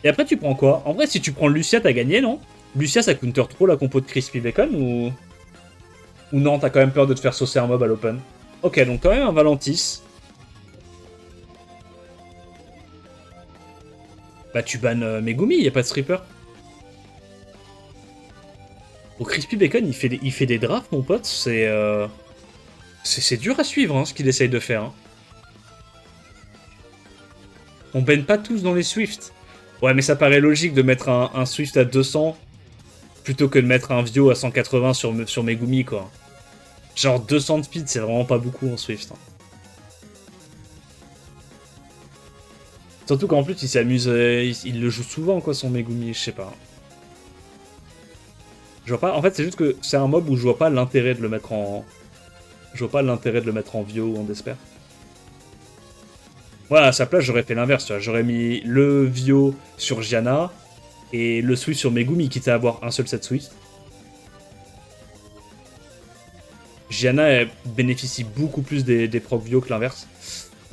Speaker 1: Et après, tu prends quoi? En vrai, si tu prends Lucia, t'as gagné, non? Lucia, ça counter trop la compo de Crispy Bacon ou non, t'as quand même peur de te faire saucer un mob à l'open? Ok, donc quand même un Valentis. Bah tu bannes Megumi, y a pas de stripper. Au Crispy Bacon, il fait des drafts, mon pote, c'est dur à suivre, hein, ce qu'il essaye de faire. Hein. On baigne pas tous dans les Swift. Ouais, mais ça paraît logique de mettre un Swift à 200 plutôt que de mettre un Vio à 180 sur Megumi, quoi. Genre 200 de speed, c'est vraiment pas beaucoup en Swift. Hein. Surtout qu'en plus, il s'amuse, il le joue souvent, quoi, son Megumi, je sais pas. Je vois pas, en fait, c'est juste que c'est un mob où je vois pas l'intérêt de le mettre en... Je vois pas l'intérêt de le mettre en Vio ou en Despair. Voilà, à sa place, j'aurais fait l'inverse, tu vois. J'aurais mis le Vio sur Gianna et le Swift sur Megumi, quitte à avoir un seul set Swift. Gianna elle bénéficie beaucoup plus des proc Vio que l'inverse.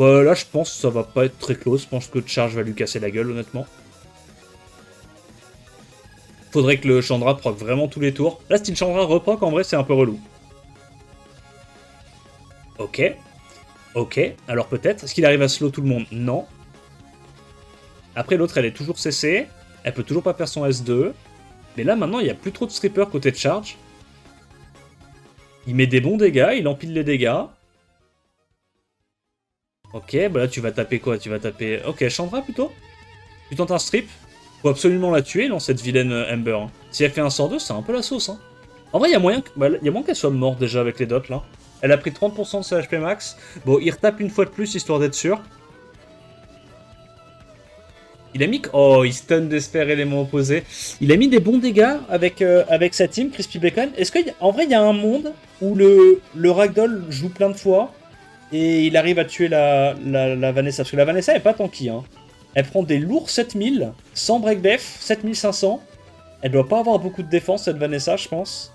Speaker 1: Là, je pense que ça va pas être très close. Je pense que Charge va lui casser la gueule, honnêtement. Faudrait que le Chandra proc vraiment tous les tours. Là, si le Chandra reproc, en vrai, c'est un peu relou. Ok. Ok, alors peut-être. Est-ce qu'il arrive à slow tout le monde? Non. Après, l'autre, elle est toujours CC. Elle peut toujours pas faire son S2. Mais là, maintenant, il n'y a plus trop de stripper côté de charge. Il met des bons dégâts, il empile les dégâts. Ok, bah là, tu vas taper quoi? Tu vas taper... Ok, Chandra, plutôt. Tu tentes un strip. Faut absolument la tuer, dans cette vilaine Ember. Hein. Si elle fait un sort 2, c'est un peu la sauce. Hein. En vrai, il y a moyen qu'elle soit morte déjà avec les dots, là. Elle a pris 30% de sa HP max. Bon, il retape une fois de plus, histoire d'être sûr. Il a mis... Oh, il stun Despair élément opposé. Il a mis des bons dégâts avec sa team, Crispy Bacon. Est-ce qu'en vrai, il y a un monde où le Ragdoll joue plein de fois et il arrive à tuer la Vanessa? Parce que la Vanessa est pas tanky. Hein. Elle prend des lourds 7000, sans break def, 7500. Elle doit pas avoir beaucoup de défense, cette Vanessa, je pense.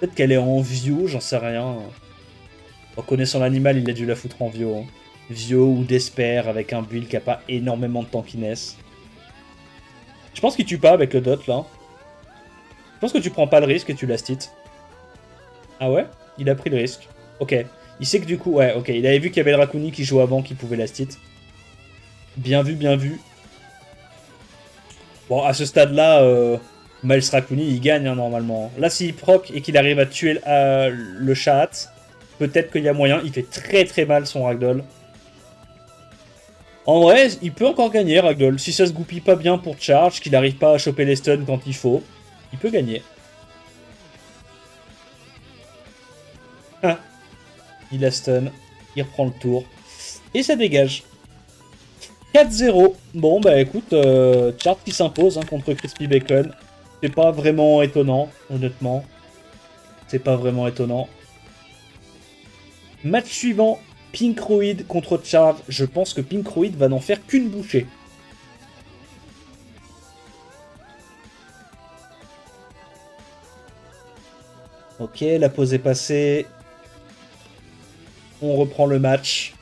Speaker 1: Peut-être qu'elle est en Vio, j'en sais rien. En connaissant l'animal, il a dû la foutre en Vio. Hein. Vio ou Despair avec un build qui a pas énormément de tankiness. Je pense qu'il tue pas avec le dot là. Je pense que tu prends pas le risque et tu last it. Ah ouais? Il a pris le risque. Ok. Il sait que du coup, ouais, ok. Il avait vu qu'il y avait le Rakuni qui jouait avant qui pouvait last it. Bien vu, bien vu. Bon, à ce stade-là, Miles Rakuni, il gagne hein, normalement. Là, s'il proc et qu'il arrive à tuer le chat, peut-être qu'il y a moyen. Il fait très très mal son Ragdoll. En vrai, il peut encore gagner, Ragdoll. Si ça se goupille pas bien pour Charge, qu'il n'arrive pas à choper les stuns quand il faut, il peut gagner. Ah. Il a stun, il reprend le tour, et ça dégage. 4-0. Bon, bah écoute, Charge qui s'impose hein, contre Crispy Bacon. C'est pas vraiment étonnant, honnêtement. C'est pas vraiment étonnant. Match suivant. Pinkroid contre Charge, je pense que Pinkroid va n'en faire qu'une bouchée. Ok, la pause est passée. On reprend le match.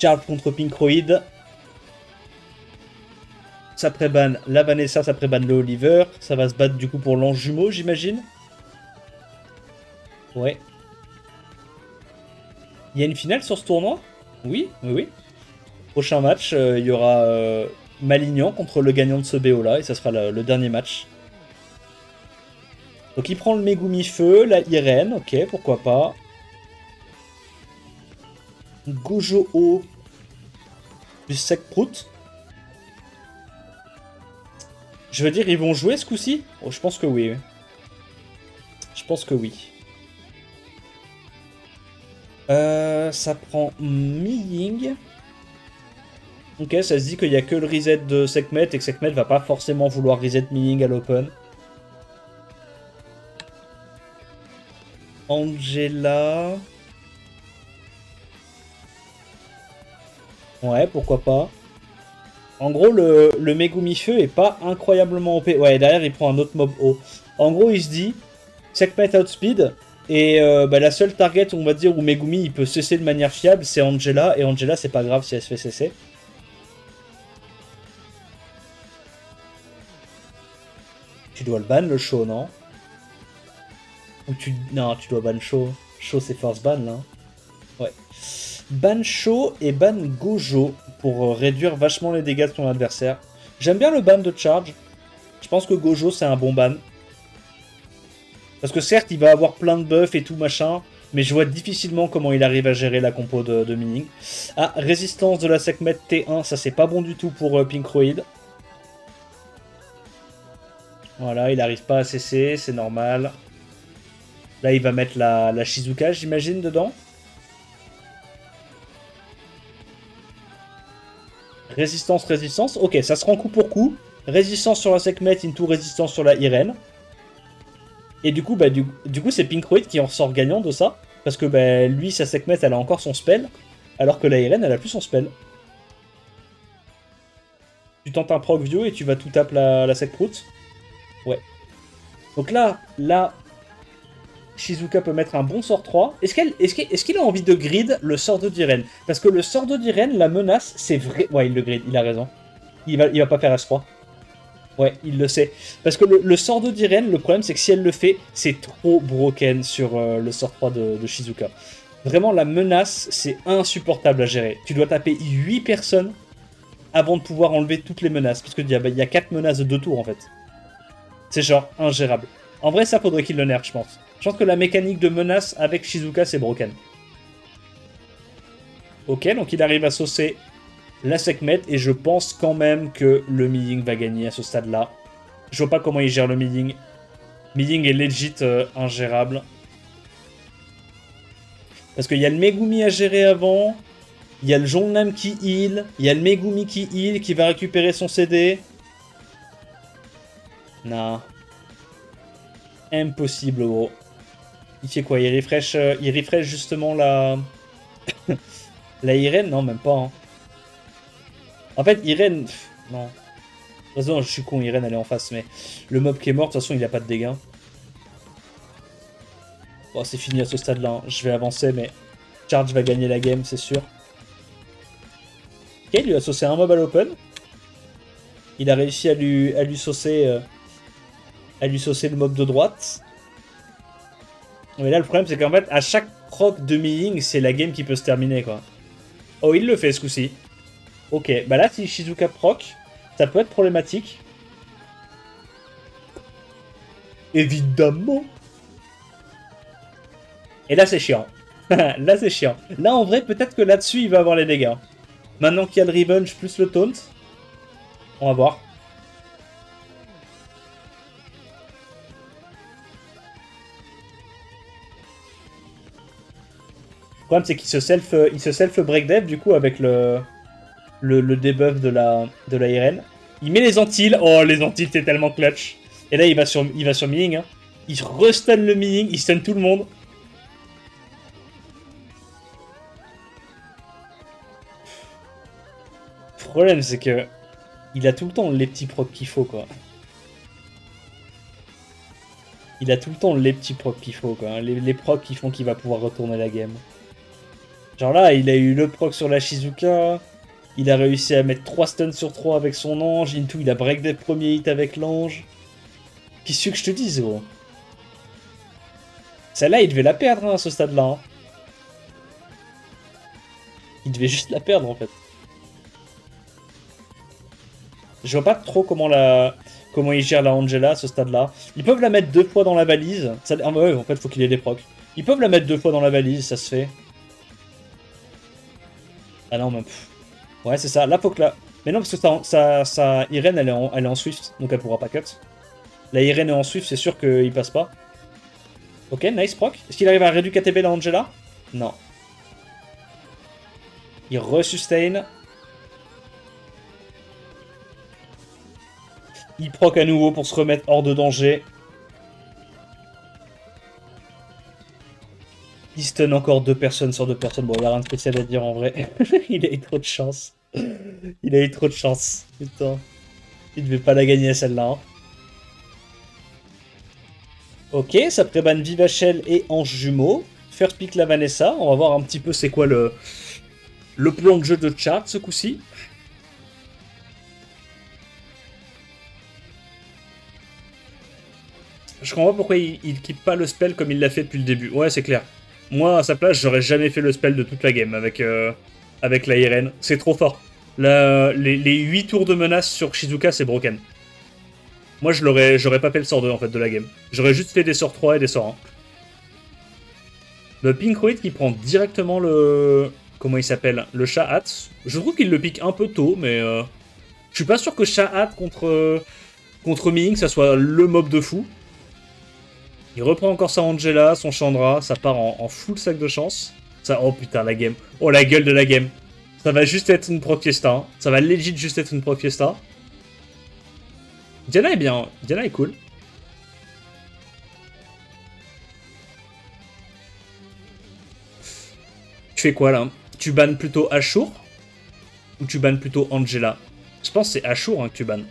Speaker 1: Charge contre Pinkroid. Ça pré-ban la Vanessa, ça pré-ban le Oliver. Ça va se battre du coup pour l'ange jumeau, j'imagine. Ouais. Il y a une finale sur ce tournoi? Oui, oui, oui. Prochain match, il y aura Malignan contre le gagnant de ce BO là, et ça sera le dernier match. Donc il prend le Megumi Feu, la Irene, ok, pourquoi pas. Gojo O plus Sec Prout. Je veux dire, ils vont jouer ce coup-ci? Oh, je pense que oui. Je pense que oui. Ça prend Mi-Ying. Ok, ça se dit qu'il n'y a que le reset de Sekhmet et que Sekhmet va pas forcément vouloir reset Mi-Ying à l'open. Angela. Ouais, pourquoi pas. En gros, le Megumi Feu est pas incroyablement OP. Ouais, derrière, il prend un autre mob haut. En gros, il se dit Sekhmet outspeed. Et la seule target, on va dire, où Megumi il peut cesser de manière fiable, c'est Angela. Et Angela, c'est pas grave si elle se fait cesser. Tu dois le ban, le show, non? Ou tu... Non, tu dois ban show. Show, c'est force ban, là. Ouais. Ban show et ban Gojo pour réduire vachement les dégâts de ton adversaire. J'aime bien le ban de charge. Je pense que Gojo, c'est un bon ban. Parce que certes, il va avoir plein de buffs et tout machin, mais je vois difficilement comment il arrive à gérer la compo de Mining. Ah, résistance de la Sekhmet T1, ça c'est pas bon du tout pour Pinkroid. Voilà, il arrive pas à cesser, c'est normal. Là, il va mettre la Shizuka, j'imagine, dedans. Résistance, résistance. Ok, ça se rend coup pour coup. Résistance sur la Sekhmet, into résistance sur la Irene. Et du coup, du coup c'est Pinkroid qui en ressort gagnant de ça. Parce que lui, sa Sekhmet, elle a encore son spell. Alors que la Irene, elle a plus son spell. Tu tentes un proc vieux et tu vas tout taper la Sekprout. Ouais. Donc là, Shizuka peut mettre un bon sort 3. Est-ce qu'il a envie de grid le sort d'Irene? Parce que le sort d'Irene, la menace, c'est vrai... Ouais, il le grid, il a raison. Il va pas faire S3. Ouais, il le sait. Parce que le sort d'Irene, le problème, c'est que si elle le fait, c'est trop broken sur le sort 3 de Shizuka. Vraiment, la menace, c'est insupportable à gérer. Tu dois taper 8 personnes avant de pouvoir enlever toutes les menaces. Parce qu'il y a 4 menaces de 2 tours, en fait. C'est genre ingérable. En vrai, ça, faudrait qu'il le nerf, je pense. Je pense que la mécanique de menace avec Shizuka, c'est broken. Ok, donc il arrive à saucer la Sekhmet, et je pense quand même que le Miying va gagner à ce stade-là. Je vois pas comment il gère le Miying. Miying est legit ingérable. Parce qu'il y a le Megumi à gérer avant, il y a le Jongnam qui heal, il y a le Megumi qui heal, qui va récupérer son CD. Non. Impossible, gros. Il fait quoi? Il refresh justement la... la Irene? Non, même pas. Hein. En fait, Irene... non. De toute façon, je suis con, Irene, elle est en face, mais... Le mob qui est mort, de toute façon, il a pas de dégâts. Bon, c'est fini à ce stade-là. Hein. Je vais avancer, mais... Charge va gagner la game, c'est sûr. Ok, il lui a saucé un mob à l'open. Il a réussi à lui saucer... à lui saucer le mob de droite. Mais là, le problème, c'est qu'en fait, à chaque proc de Miying, c'est la game qui peut se terminer, quoi. Oh, il le fait, ce coup-ci. Ok, bah là, si Shizuka proc, ça peut être problématique. Évidemment. Et là, c'est chiant. Là, c'est chiant. Là, en vrai, peut-être que là-dessus, il va avoir les dégâts. Maintenant qu'il y a le revenge plus le taunt, on va voir. Le problème, c'est qu'il se self break dev du coup avec le debuff de la Irene. Il met les Antilles. Oh, les Antilles, c'est tellement clutch. Et là, il va sur Miying. Hein. Il restun le Miying, il stun tout le monde. Le problème, c'est que il a tout le temps les petits procs qu'il faut, quoi. Il a tout le temps les petits procs qu'il faut, quoi. Les procs qui font qu'il va pouvoir retourner la game. Genre là, il a eu le proc sur la Shizuka. Il a réussi à mettre 3 stuns sur 3 avec son ange. Into, il a break des premiers hits avec l'ange. Qu'est-ce que je te dise, gros? Celle-là, il devait la perdre hein, à ce stade-là. Hein. Il devait juste la perdre, en fait. Je vois pas trop comment il gère la Angela à ce stade-là. Ils peuvent la mettre 2 fois dans la valise. Ça... Ah ouais, en fait, faut qu'il ait des procs. Ils peuvent la mettre 2 fois dans la valise, ça se fait. Ah non, même... Ouais, c'est ça. Là, faut que la... Mais non, parce que sa Irene, elle est en Swift, donc elle pourra pas cut. La Irene est en Swift, c'est sûr qu'il passe pas. Ok, nice proc. Est-ce qu'il arrive à réduire KTB la Angela? Non. Il resustain. Il proc à nouveau pour se remettre hors de danger. Il stun encore 2 personnes sur 2 personnes. Bon, il n'y a rien de spécial à dire en vrai. Il a eu trop de chance. Il a eu trop de chance. Putain. Il devait pas la gagner celle-là. Hein. Ok, ça prébanne Vivachel et Ange Jumeau. First pick la Vanessa. On va voir un petit peu c'est quoi le plan de jeu de Chart ce coup-ci. Je comprends pas pourquoi il quitte pas le spell comme il l'a fait depuis le début. Ouais, c'est clair. Moi, à sa place, j'aurais jamais fait le spell de toute la game avec la Irene. C'est trop fort. Les 8 tours de menace sur Shizuka, c'est broken. Moi, j'aurais pas fait le sort 2 en fait de la game. J'aurais juste fait des sorts 3 et des sorts 1. Le Pinkroid qui prend directement le... Comment il s'appelle? Le Shahat. Je trouve qu'il le pique un peu tôt, mais... Je suis pas sûr que Shahat contre Ming, ça soit le mob de fou. Il reprend encore sa Angela, son Chandra, ça part en full sac de chance. Ça, oh putain, la game. Oh, la gueule de la game. Ça va juste être une proc fiesta. Hein. Ça va legit juste être une proc fiesta. Diana est bien. Diana est cool. Tu fais quoi là? Tu bannes plutôt Ashur? Ou tu bannes plutôt Angela? Je pense que c'est Ashur hein, que tu bannes.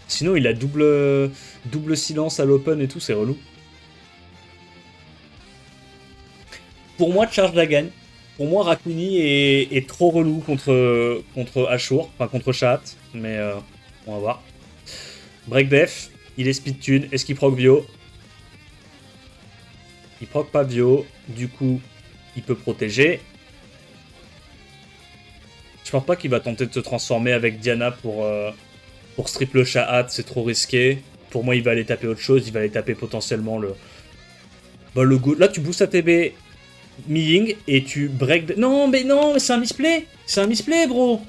Speaker 1: Sinon il a double silence à l'open et tout, c'est relou. Pour moi, Charge la gagne. Pour moi, Rakuni est trop relou contre Ashur, enfin contre Shahat, mais on va voir. Break Def, il est speed tune, est-ce qu'il proc Bio? Il proc pas Bio, du coup, il peut protéger. Je pense pas qu'il va tenter de se transformer avec Diana pour strip le Shahat, c'est trop risqué. Pour moi, il va aller taper autre chose, il va aller taper potentiellement le... Bah, le go... Là, tu boostes ATB Mi-Ying et tu break... Non, mais c'est un misplay. C'est un misplay, bro.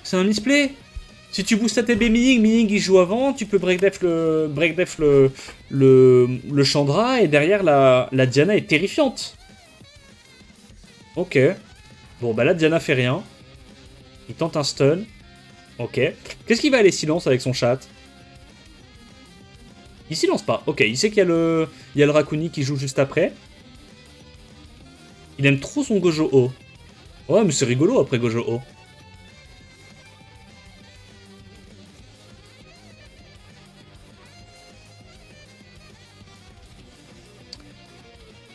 Speaker 1: C'est un misplay. Si tu boostes ATB Mi-Ying, Mi-Ying il joue avant, tu peux break def le Chandra et derrière la Diana est terrifiante. Ok. Bon, bah là, Diana fait rien. Il tente un stun. Ok. Qu'est-ce qu'il va aller silence avec son chat? Il silence pas. Ok, il sait qu'il y a le Rakuni qui joue juste après. Il aime trop son Gojo O. Ouais, mais c'est rigolo après Gojo O.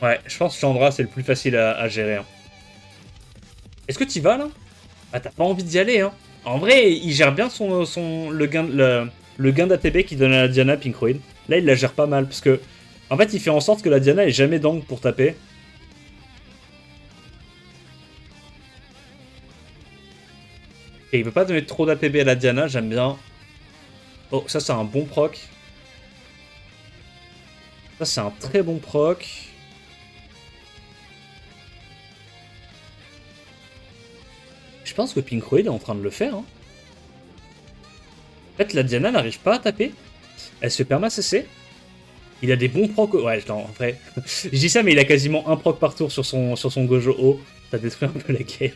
Speaker 1: Ouais, je pense que Chandra c'est le plus facile à gérer. Hein. Est-ce que t'y vas là? Ah, t'as pas envie d'y aller, hein? En vrai, il gère bien le gain d'ATB qu'il donne à la Diana Pinkroid. Là, il la gère pas mal, parce que... En fait, il fait en sorte que la Diana ait jamais d'angle pour taper. Et il veut pas donner trop d'ATB à la Diana, j'aime bien. Oh, ça, c'est un bon proc. Ça, c'est un très bon proc. Je pense que Pinkroid est en train de le faire. Hein. En fait, la Diana n'arrive pas à taper. Elle se fait perma CC. Il a des bons procs. Ouais, en vrai. Je dis ça, mais il a quasiment un proc par tour sur son Gojo O. Ça détruit un peu la game.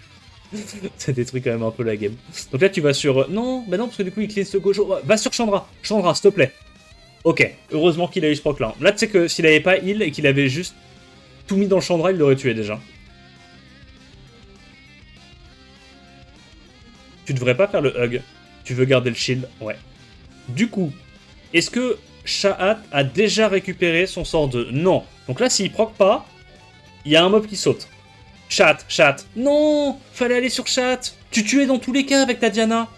Speaker 1: Ça détruit quand même un peu la game. Donc là, tu vas sur... Non, bah non, parce que du coup, il clean ce Gojo. Va sur Chandra. Chandra, s'il te plaît. Ok, heureusement qu'il a eu ce proc là. Là, tu sais que s'il avait pas heal et qu'il avait juste tout mis dans le Chandra, il l'aurait tué déjà. Tu devrais pas faire le hug. Tu veux garder le shield. Ouais. Du coup, est-ce que Shahat a déjà récupéré son sort 2? Non. Donc là, s'il proc pas, il y a un mob qui saute. Shahat. Non, fallait aller sur Shahat. Tu tuais dans tous les cas avec ta Diana.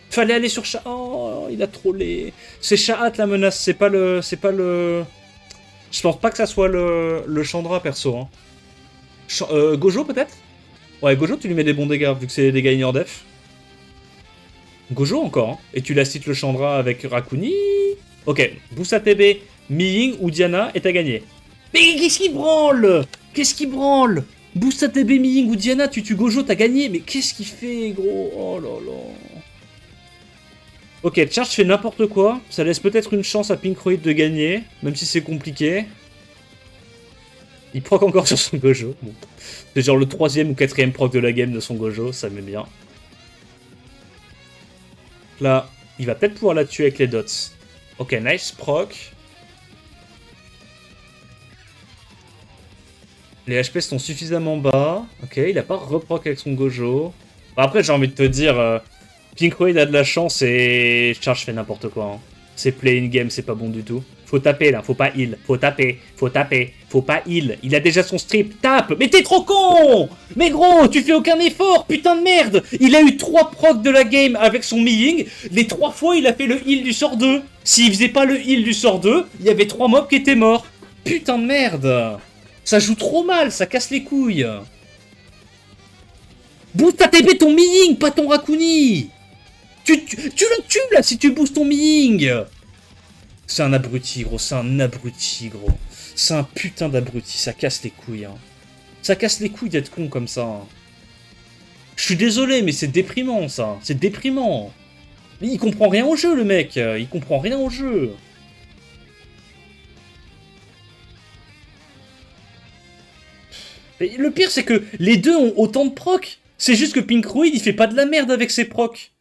Speaker 1: Fallait aller sur Shahat. Oh, il a trollé. C'est Shahat la menace, c'est pas le... Je pense pas que ça soit le Chandra, perso. Hein. Gojo, peut-être? Ouais, Gojo, tu lui mets des bons dégâts, vu que c'est des dégâts ignore def. Gojo encore, hein. Et tu la cites le Chandra avec Rakuni. Ok, boost ATB, Mi-Ying ou Diana, et t'as gagné. Mais qu'est-ce qui branle? Qu'est-ce qui branle? Boost ATB, Mi-Ying ou Diana, tu tues Gojo, t'as gagné. Mais qu'est-ce qu'il fait, gros? Oh là là. Ok, Charge fait n'importe quoi. Ça laisse peut-être une chance à Pinkroid de gagner, même si c'est compliqué. Il proc encore sur son Gojo. Bon. C'est genre le 3e ou 4e proc de la game de son Gojo, ça met bien. Là, il va peut-être pouvoir la tuer avec les dots. Ok, nice proc. Les HP sont suffisamment bas. Ok, il a pas reproc avec son Gojo. Après, j'ai envie de te dire, Pinkroid a de la chance et Charge fait n'importe quoi. Hein. C'est play in game, c'est pas bon du tout. Faut taper là, faut pas heal. Faut taper, faut pas heal. Il a déjà son strip, tape. Mais t'es trop con. Mais gros, tu fais aucun effort, putain de merde. Il a eu 3 procs de la game avec son Mi-Ying. Les 3 fois, il a fait le heal du sort 2. S'il faisait pas le heal du sort 2, il y avait 3 mobs qui étaient morts. Putain de merde. Ça joue trop mal, ça casse les couilles. Boost ATB ton Ming, pas ton Rakuni. Tu le tues là si tu boostes ton Ming. C'est un abruti, gros. C'est un abruti, gros. C'est un putain d'abruti. Ça casse les couilles, hein. Ça casse les couilles d'être con comme ça. Hein. Je suis désolé, mais c'est déprimant, ça. C'est déprimant. Mais il comprend rien au jeu, le mec. Il comprend rien au jeu. Et le pire, c'est que les deux ont autant de proc. C'est juste que Pinkroid, il fait pas de la merde avec ses procs.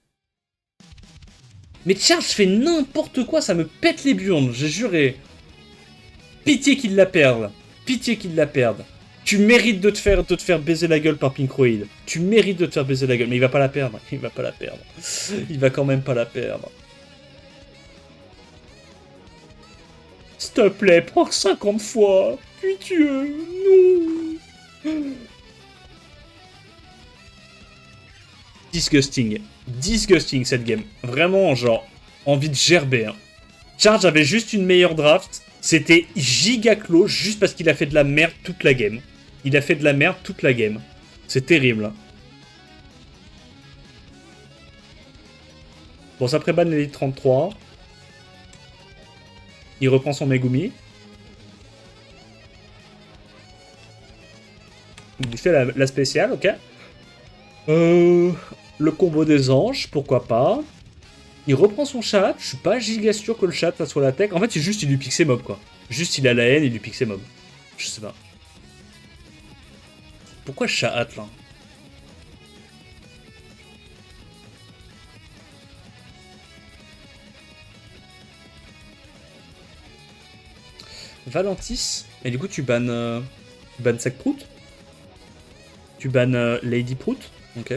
Speaker 1: Mais Charge fait n'importe quoi, ça me pète les burnes, j'ai juré. Pitié qu'il la perde. Pitié qu'il la perde. Tu mérites de te faire baiser la gueule par Pinkroid. Tu mérites de te faire baiser la gueule. Mais il va pas la perdre. Il va pas la perdre. Il va quand même pas la perdre. S'il te plaît, prends 50 fois. Pitié, non. Disgusting. Disgusting cette game. Vraiment, genre, envie de gerber. Hein. Charge avait juste une meilleure draft. C'était giga clos juste parce qu'il a fait de la merde toute la game. Il a fait de la merde toute la game. C'est terrible. Hein. Bon, ça prébanne l'élite 33. Il reprend son Megumi. Il fait la spéciale, ok. Le combo des anges, pourquoi pas. Il reprend son chat. Je suis pas giga sûr que le chat ça soit la tech. En fait, c'est juste il lui pique ses mobs, quoi. Juste il a la haine, il lui pique ses mobs. Je sais pas. Pourquoi je chatte là? Valentis. Et du coup, tu bannes Sac Prout. Tu bannes Lady Prout. Ok.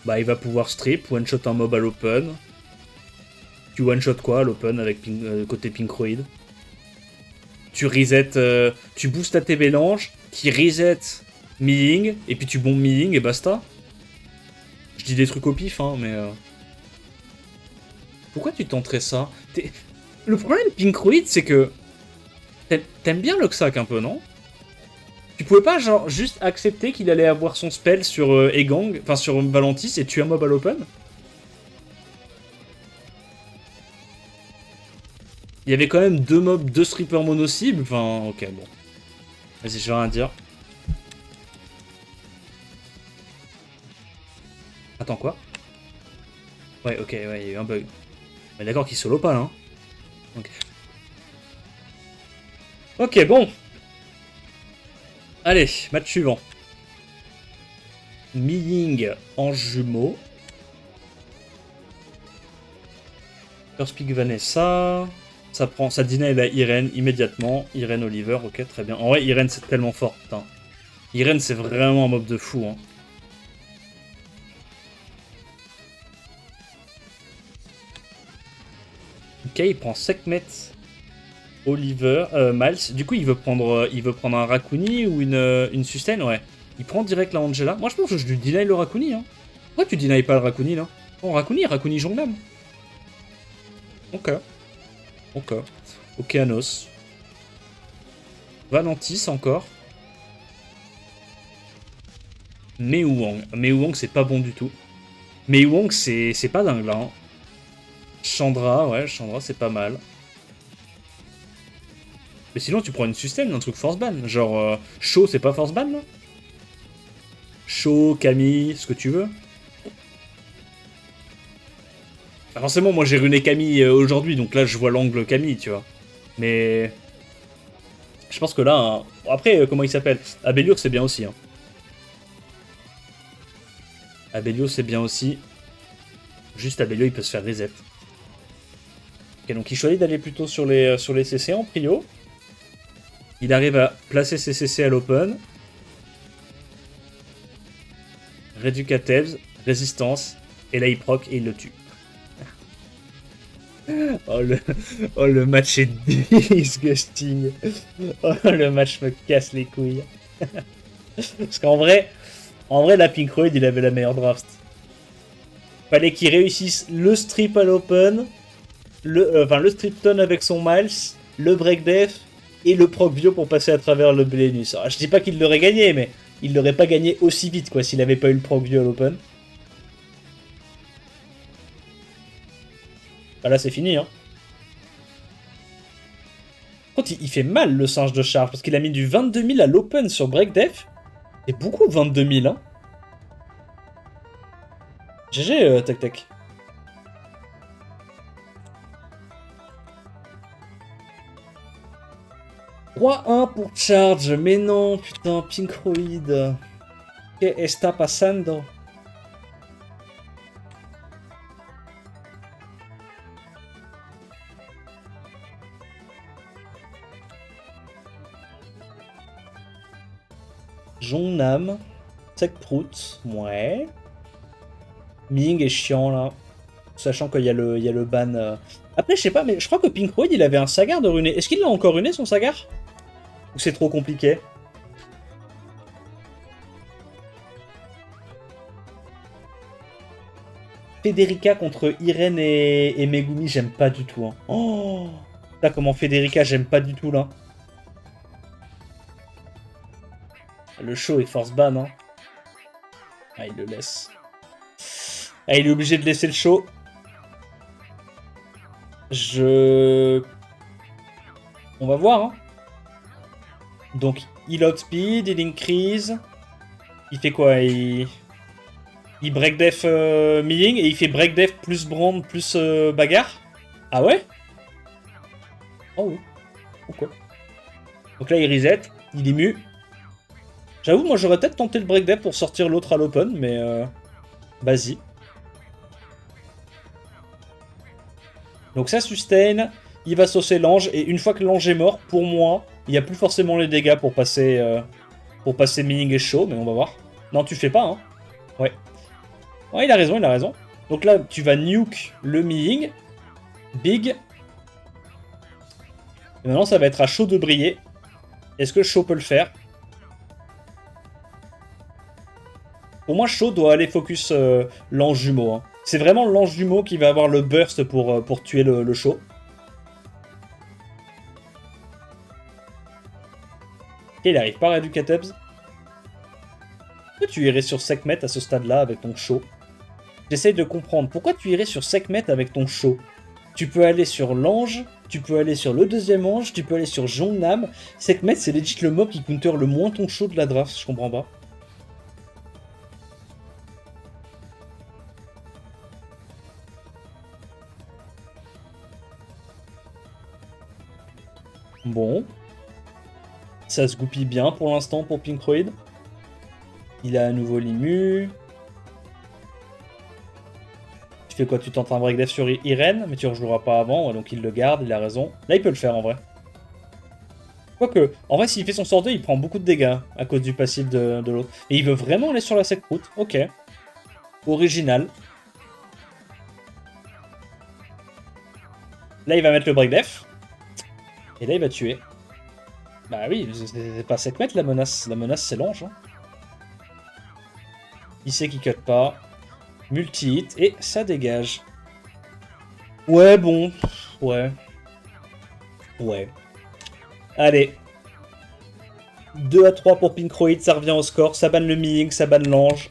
Speaker 1: Bah, il va pouvoir strip, one-shot un mob à l'open. Tu one-shot quoi à l'open avec côté Pinkroid. Tu reset, tu boostes à tes mélanges, qui reset Milling, et puis tu bombes Milling et basta. Je dis des trucs au pif, hein, mais... Pourquoi tu tenterais ça? Le problème de Pinkroid, c'est que... T'aimes bien Loxac un peu, non? Tu pouvais pas, genre, juste accepter qu'il allait avoir son spell sur Egang, enfin sur Valentis, et tuer un mob à l'open? Il y avait quand même deux mobs, deux strippers mono-cibles, enfin, ok, bon. Vas-y, je vais rien dire. Attends, quoi? Ouais, ok, ouais, il y a eu un bug. Mais d'accord qu'il solo pas, là, hein. Ok. Ok, bon. Allez, match suivant. Milling en jumeau. First pick Vanessa. Ça deny la Irene immédiatement. Irene Oliver, ok, très bien. En vrai, Irene c'est tellement fort, putain. Irene c'est vraiment un mob de fou, hein. Ok, il prend Sekhmet, Oliver, Miles. Du coup, il veut prendre un Rakuni ou une Sustain, ouais. Il prend direct la Angela. Moi, je pense que je lui deny le Rakuni, hein. Pourquoi tu deny pas le Rakuni, là? Oh, Rakuni Jongnam. Ok. Ok. Okeanos. Valentis encore. Meiwang. Meiwang, c'est pas bon du tout. Meiwang, c'est pas dingue, là, hein. Chandra, ouais, Chandra, c'est pas mal. Mais sinon, tu prends une sustain, un truc force ban. Genre, Shaw, c'est pas force ban, là? Shaw, Camille, ce que tu veux. Ah, forcément, moi, j'ai runé Camille aujourd'hui, donc là, je vois l'angle Camille, tu vois. Mais... Je pense que là... Hein... Après, comment il s'appelle? Abeliour, c'est bien aussi, hein. Abelio, c'est bien aussi. Juste Abelio, il peut se faire reset. Ok, donc il choisit d'aller plutôt sur les CC en prio. Il arrive à placer ses CC à l'open. Réducatels, résistance, et là il proc et il le tue. Oh le match est disgusting. Oh le match me casse les couilles. Parce qu'en vrai, la Pinkroid il avait la meilleure draft. Fallait qu'il réussisse le strip à l'open, le strip ton avec son Miles, le break def et le proc bio pour passer à travers le Belenus. Alors, je dis pas qu'il l'aurait gagné, mais il l'aurait pas gagné aussi vite, quoi, s'il avait pas eu le proc view à l'open. Bah là, c'est fini, hein. Quand il fait mal, le singe de charge, parce qu'il a mis du 22 000 à l'open sur Breakdef. C'est beaucoup, 22 000, hein. GG, tac tac. « 3-1 pour Charge, mais non, putain, Pinkroid. Que está pasando? Jongnam, Sekprout, ouais. Ming est chiant là. Sachant qu'il y a le ban. Après, je sais pas, mais je crois que Pinkroid il avait un Sagar de runé. Est-ce qu'il l'a encore runé son Sagar? Ou c'est trop compliqué? Federica contre Irene et Megumi, j'aime pas du tout. Hein. Oh, là, comment Federica, j'aime pas du tout là. Le show est force ban. Hein. Ah, il le laisse. Ah, il est obligé de laisser le show. On va voir. Hein. Donc, il outspeed, il increase. Il fait quoi? Il break def milling et il fait break def plus brand plus bagarre. Ah ouais? Oh oui. Pourquoi? Donc là, il reset. Il est mu. J'avoue, moi, j'aurais peut-être tenté le break def pour sortir l'autre à l'open, mais vas-y. Donc ça sustain, il va saucer l'ange, et une fois que l'ange est mort, pour moi, il n'y a plus forcément les dégâts pour passer Milling et Show, mais on va voir. Non, tu fais pas, hein. Ouais. Ouais, il a raison, il a raison. Donc là, tu vas nuke le Milling. Big. Et maintenant, ça va être à Show de briller. Est-ce que Show peut le faire? Pour moi, Show doit aller focus l'ange jumeau, hein. C'est vraiment l'ange jumeau qui va avoir le burst pour tuer le show. Ok, il arrive pas à Educatebs. Pourquoi tu irais sur Sekhmet à ce stade-là avec ton show? J'essaye de comprendre. Pourquoi tu irais sur Sekhmet avec ton show? Tu peux aller sur l'ange, tu peux aller sur le deuxième ange, tu peux aller sur Jongnam. Sekhmet, c'est legit le mob qui counter le moins ton show de la draft, je comprends pas. Bon. Ça se goupille bien pour l'instant pour Pinkroid. Il a à nouveau l'immu. Tu fais quoi? Tu tentes un break def sur Irene, mais tu ne rejoueras pas avant, donc il le garde, il a raison. Là, il peut le faire en vrai. Quoique, en vrai, s'il fait son sort 2, il prend beaucoup de dégâts à cause du passif de l'autre. Et il veut vraiment aller sur la sec route. Ok. Original. Là, il va mettre le break def. Et là, il va tuer. Bah oui, c'est pas Sekhmet la menace. La menace, c'est l'ange. Hein. Il sait qu'il cut pas. Multi-hit. Et ça dégage. Ouais, bon. Ouais. Ouais. Allez. 2-3 pour Pinkroid, ça revient au score. Ça banne le Milling, ça banne l'ange.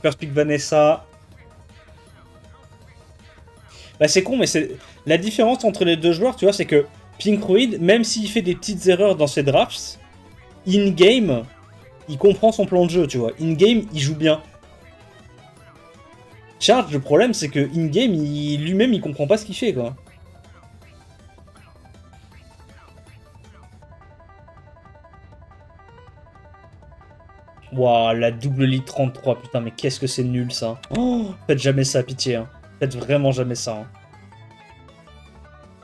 Speaker 1: First pick Vanessa. Bah c'est con, mais c'est la différence entre les deux joueurs, tu vois, c'est que Pinkroid, même s'il fait des petites erreurs dans ses drafts, in-game, il comprend son plan de jeu, tu vois. In-game, il joue bien. Charge, le problème, c'est que in-game, lui-même, il comprend pas ce qu'il fait, quoi. Waouh, la double lead 33, putain, mais qu'est-ce que c'est nul, ça. Oh, faites jamais ça, pitié, hein. Faites vraiment jamais ça. Hein.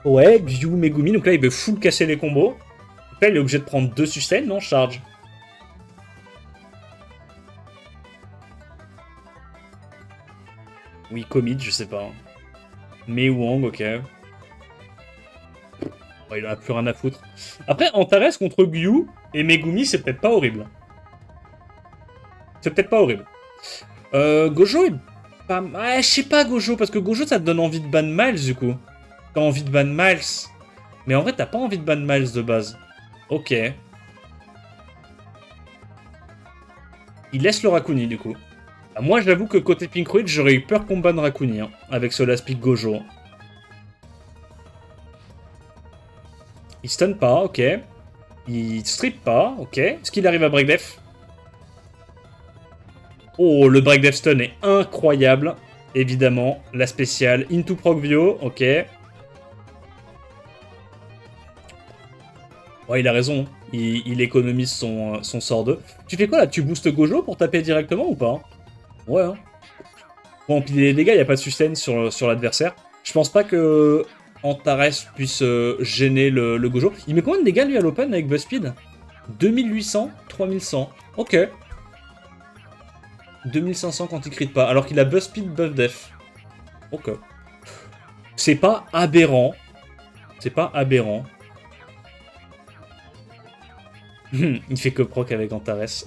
Speaker 1: Ouais, Gyu, Megumi, donc là il veut full casser les combos. Donc là il est obligé de prendre 2 sustains, non? Charge. Oui, commit, je sais pas. Mei Wang, ok. Oh, il en a plus rien à foutre. Après, Antares contre Gyu et Megumi, c'est peut-être pas horrible. C'est peut-être pas horrible. Gojo est pas... Ah, je sais pas Gojo, parce que Gojo ça te donne envie de ban Miles du coup. T'as envie de ban Miles. Mais en vrai t'as pas envie de ban Miles de base. Ok. Il laisse le Rakuni, du coup. Ah, moi, j'avoue que côté Pinkroid, j'aurais eu peur qu'on banne Rakuni, hein, avec ce last pick Gojo. Il stun pas, ok. Il strip pas, ok. Est-ce qu'il arrive à break def? Oh, le break def stun est incroyable. Évidemment, la spéciale into Procvio, ok. Ouais, il a raison. Il économise son sort 2. Tu fais quoi là? Tu boostes Gojo pour taper directement ou pas? Ouais, hein. Pour empiler les dégâts, il n'y a pas de sustain sur l'adversaire. Je pense pas que Antares puisse gêner le Gojo. Il met combien de dégâts lui à l'open avec Buzzspeed? 2800, 3100. Ok. 2500 quand il crit pas, alors qu'il a Buzzspeed, Buff Def. Ok. C'est pas aberrant. C'est pas aberrant. Il fait que proc avec Antares.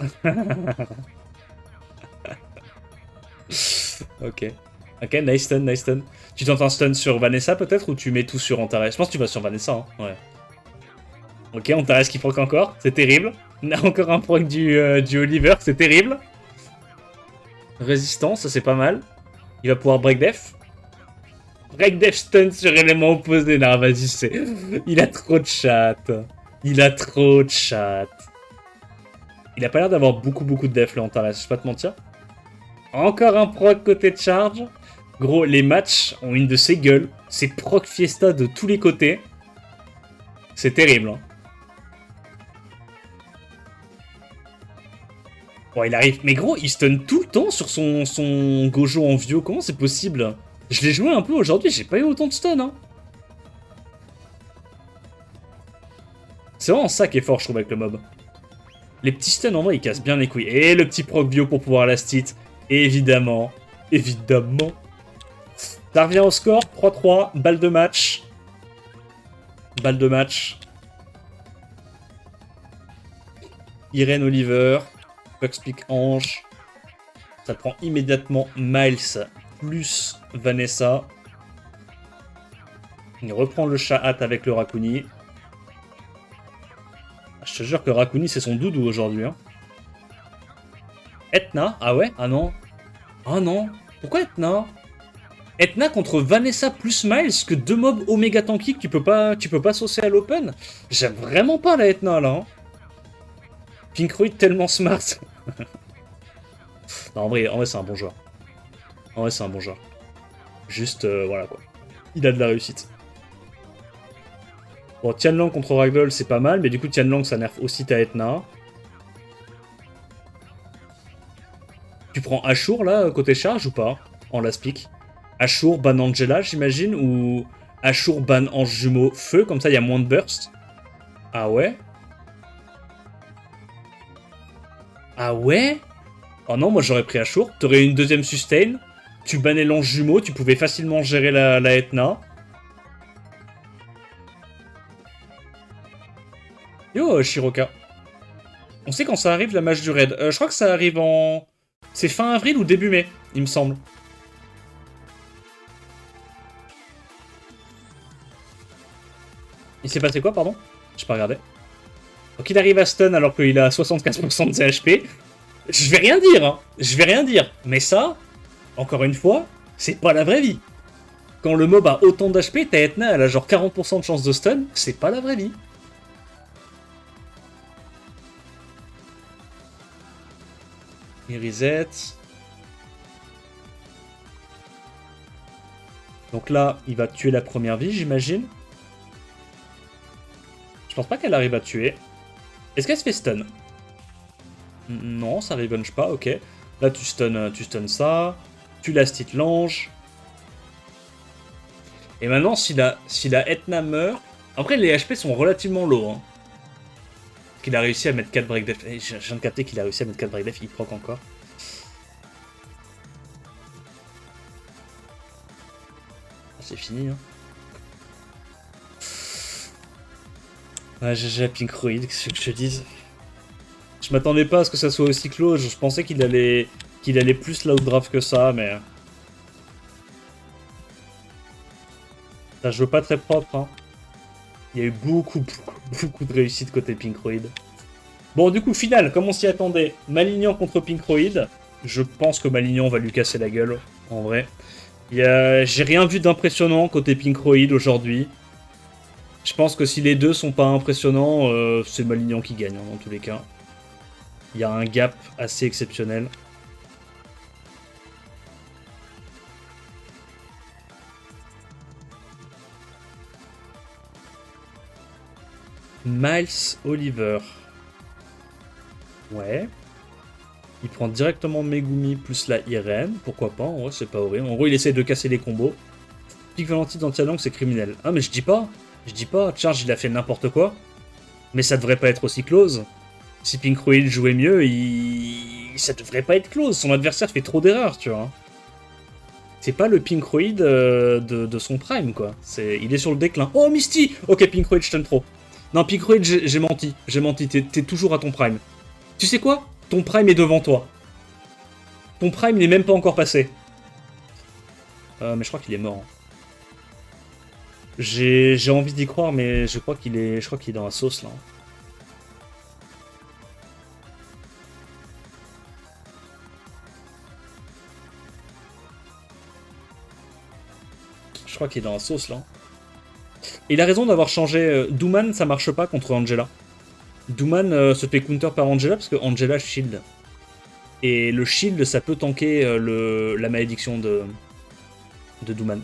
Speaker 1: Ok. Ok, nice stun, nice stun. Tu tentes un stun sur Vanessa peut-être ou tu mets tout sur Antares? Je pense que tu vas sur Vanessa, hein. Ouais. Ok, Antares qui proc encore, c'est terrible. On a encore un proc du Oliver, c'est terrible. Résistance, ça c'est pas mal. Il va pouvoir break def. Break def stun sur élément opposé. Non, vas-y, c'est... Il a trop de chat. Il a trop de chat. Il a pas l'air d'avoir beaucoup de def, le Antares, je vais pas te mentir. Encore un proc côté de charge. Gros, les matchs ont une de ces gueules. C'est proc fiesta de tous les côtés. C'est terrible, hein. Bon, il arrive. Mais gros, il stun tout le temps sur son Gojo en vieux. Comment c'est possible? Je l'ai joué un peu aujourd'hui, j'ai pas eu autant de stun, hein. C'est vraiment ça qui est fort, je trouve, avec le mob. Les petits stuns, en vrai, ils cassent bien les couilles. Et le petit proc bio pour pouvoir last hit. Évidemment. Évidemment. Ça revient au score. 3-3. Balle de match. Balle de match. Irene Oliver. Puckspeak Ange. Ça prend immédiatement Miles plus Vanessa. Il reprend le chat avec le Rakuni. Je te jure que Rakuni c'est son doudou aujourd'hui, hein. Etna? Ah ouais? Ah non. Ah non. Pourquoi Etna? Etna contre Vanessa plus Miles, que deux mobs Omega tanky que tu peux pas saucer à l'open. J'aime vraiment pas la Etna là, hein. Pinkroid tellement smart. Non, en vrai c'est un bon joueur. En vrai c'est un bon joueur. Juste, voilà quoi. Il a de la réussite. Bon, Tianlang contre Ragdoll, c'est pas mal, mais du coup, Tianlang, ça nerf aussi ta Etna. Tu prends Ashur, là, côté charge, ou pas? En last pick. Ashur, ban Angela, j'imagine, ou Ashur, ban Ange Jumeau, Feu, comme ça, il y a moins de burst. Ah ouais? Ah ouais? Oh non, moi, j'aurais pris Ashur. T'aurais une deuxième sustain. Tu bannais l'Ange Jumeau, tu pouvais facilement gérer la Etna. Yo, Shiroka. On sait quand ça arrive, la match du raid. Je crois que ça arrive en... C'est fin avril ou début mai, il me semble. Il s'est passé quoi, pardon? J'ai pas regardé. Donc il arrive à stun alors qu'il a 75% de ses HP. Je vais rien dire, hein. Je vais rien dire. Mais ça, encore une fois, c'est pas la vraie vie. Quand le mob a autant d'HP, ta Etna, elle a genre 40% de chance de stun, c'est pas la vraie vie. Il reset. Donc là, il va tuer la première vie, j'imagine. Je pense pas qu'elle arrive à tuer. Est-ce qu'elle se fait stun? Non, ça revenge pas, ok. Là, tu stun ça. Tu last hit l'ange. Et maintenant, si la Etna meurt... Après, les HP sont relativement low, hein. Qu'il a réussi à mettre 4 break def. Je viens de capter qu'il a réussi à mettre 4 break def, il proc encore. C'est fini, hein. Ouais, GG Pinkroid, qu'est-ce que je te dise? Je m'attendais pas à ce que ça soit aussi close, je pensais qu'il allait plus l'outdraft que ça, mais... Ça joue pas très propre, hein. Il y a eu beaucoup de réussite côté Pinkroid. Bon, du coup, final, comme on s'y attendait, Malignan contre Pinkroid. Je pense que Malignan va lui casser la gueule, en vrai. J'ai rien vu d'impressionnant côté Pinkroid aujourd'hui. Je pense que si les deux sont pas impressionnants, c'est Malignan qui gagne, hein, dans tous les cas. Il y a un gap assez exceptionnel. Miles Oliver. Ouais. Il prend directement Megumi plus la Irene. Pourquoi pas, en vrai, c'est pas horrible. En gros, il essaie de casser les combos. Pic Valentine dans Tianlang, c'est criminel. Ah, mais je dis pas. Je dis pas. Charge, il a fait n'importe quoi. Mais ça devrait pas être aussi close. Si Pinkroid jouait mieux, ça devrait pas être close. Son adversaire fait trop d'erreurs, tu vois. C'est pas le Pinkroid de son prime, quoi. Il est sur le déclin. Oh, Misty. Ok, Pinkroid, je t'aime trop. Non, Pinkroid, j'ai menti. J'ai menti. T'es toujours à ton prime. Tu sais quoi? Ton prime est devant toi. Ton prime n'est même pas encore passé. Mais je crois qu'il est mort. J'ai envie d'y croire, mais je crois qu'il est dans la sauce, là. Je crois qu'il est dans la sauce, là. Et il a raison d'avoir changé. Douman, ça marche pas contre Angela. Douman se fait counter par Angela parce que Angela shield. Et le shield, ça peut tanker la malédiction de Douman.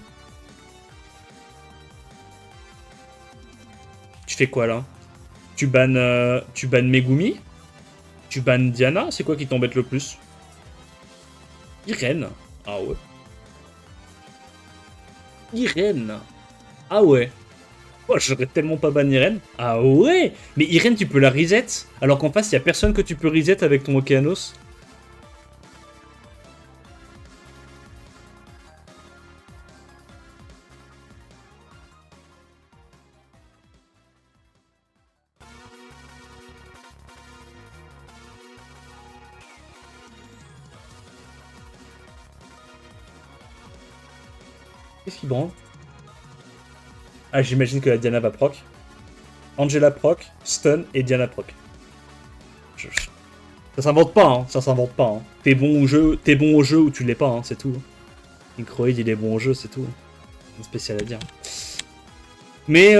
Speaker 1: Tu fais quoi là? Tu bannes Megumi? Tu bannes Diana? C'est quoi qui t'embête le plus? Irene? Ah ouais. Irene? Ah ouais. Oh, j'aurais tellement pas ban Irene. Ah ouais. Mais Irene, tu peux la reset, alors qu'en face, il y a personne que tu peux reset avec ton Okeanos. Qu'est-ce qui branle? Ah, j'imagine que la Diana va proc. Angela proc, stun et Diana proc. Ça s'invente pas, hein. Ça s'invente pas, hein. T'es bon au jeu ou tu l'es pas, hein, c'est tout. Pinkroid, il est bon au jeu, c'est tout. C'est spécial à dire. Mais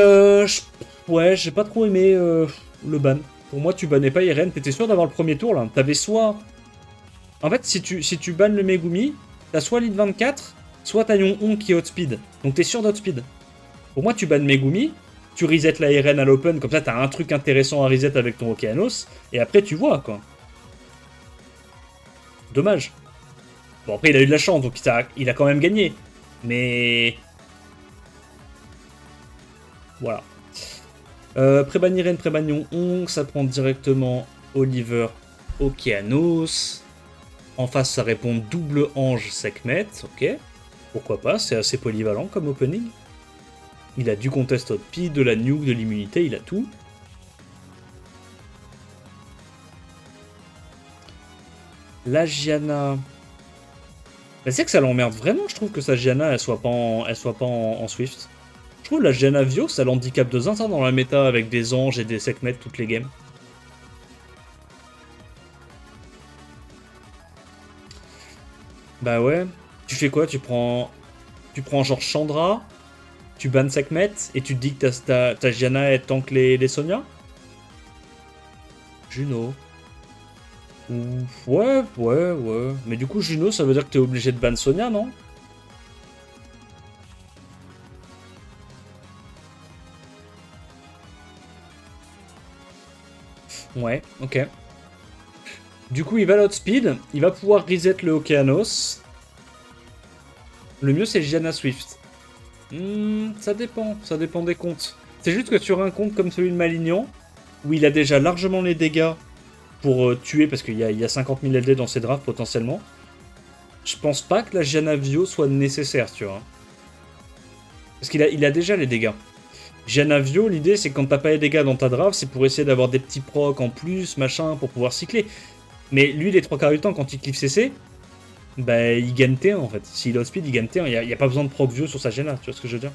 Speaker 1: ouais, j'ai pas trop aimé le ban. Pour moi, tu bannais pas Irene. T'étais sûr d'avoir le premier tour là. T'avais soit. En fait, si tu bannes le Megumi, t'as soit lead 24, soit t'as Yon qui est outspeed. Donc t'es sûr d'outspeed. Pour moi, tu bannes Megumi, tu reset la Irene à l'open, comme ça t'as un truc intéressant à reset avec ton Okeanos, et après tu vois quoi. Dommage. Bon, après il a eu de la chance, donc il a quand même gagné. Mais. Voilà. Préban Irene, Préban Yon, ça prend directement Oliver Okeanos. En face, ça répond double ange Sekhmet, ok. Pourquoi pas, c'est assez polyvalent comme opening. Il a du contest outpi, de la nuke, de l'immunité, il a tout. La Gianna... C'est que ça l'emmerde vraiment, je trouve que sa Gianna, elle soit pas en Swift. Je trouve la Gianna Vio, ça l'handicap de zinzin dans la méta avec des anges et des Sekhmet toutes les games. Bah ouais. Tu fais quoi? Tu prends genre Chandra, tu bannes Sekhmet, et tu te dis que ta Gianna elle tank les Sonia? Juno. Ouais. Mais du coup, Juno, ça veut dire que t'es obligé de ban Sonia, non? Ouais, ok. Du coup, il va l'outspeed, il va pouvoir reset le Okeanos. Le mieux, c'est Gianna Swift. Ça dépend des comptes. C'est juste que sur un compte comme celui de Malignan, où il a déjà largement les dégâts pour tuer, parce qu'il y a 50 000 LD dans ses drafts potentiellement, je pense pas que la Gianna Vio soit nécessaire, tu vois. Parce qu'il a déjà les dégâts. Gianna Vio, l'idée c'est que quand t'as pas les dégâts dans ta draft, c'est pour essayer d'avoir des petits procs en plus, machin, pour pouvoir cycler. Mais lui, les 3 quarts du temps, quand il cliff CC, bah il gagne T1 en fait. S'il outspeed, il gagne T1. Il n'y a pas besoin de proc vieux sur sa Gianna, tu vois ce que je veux dire?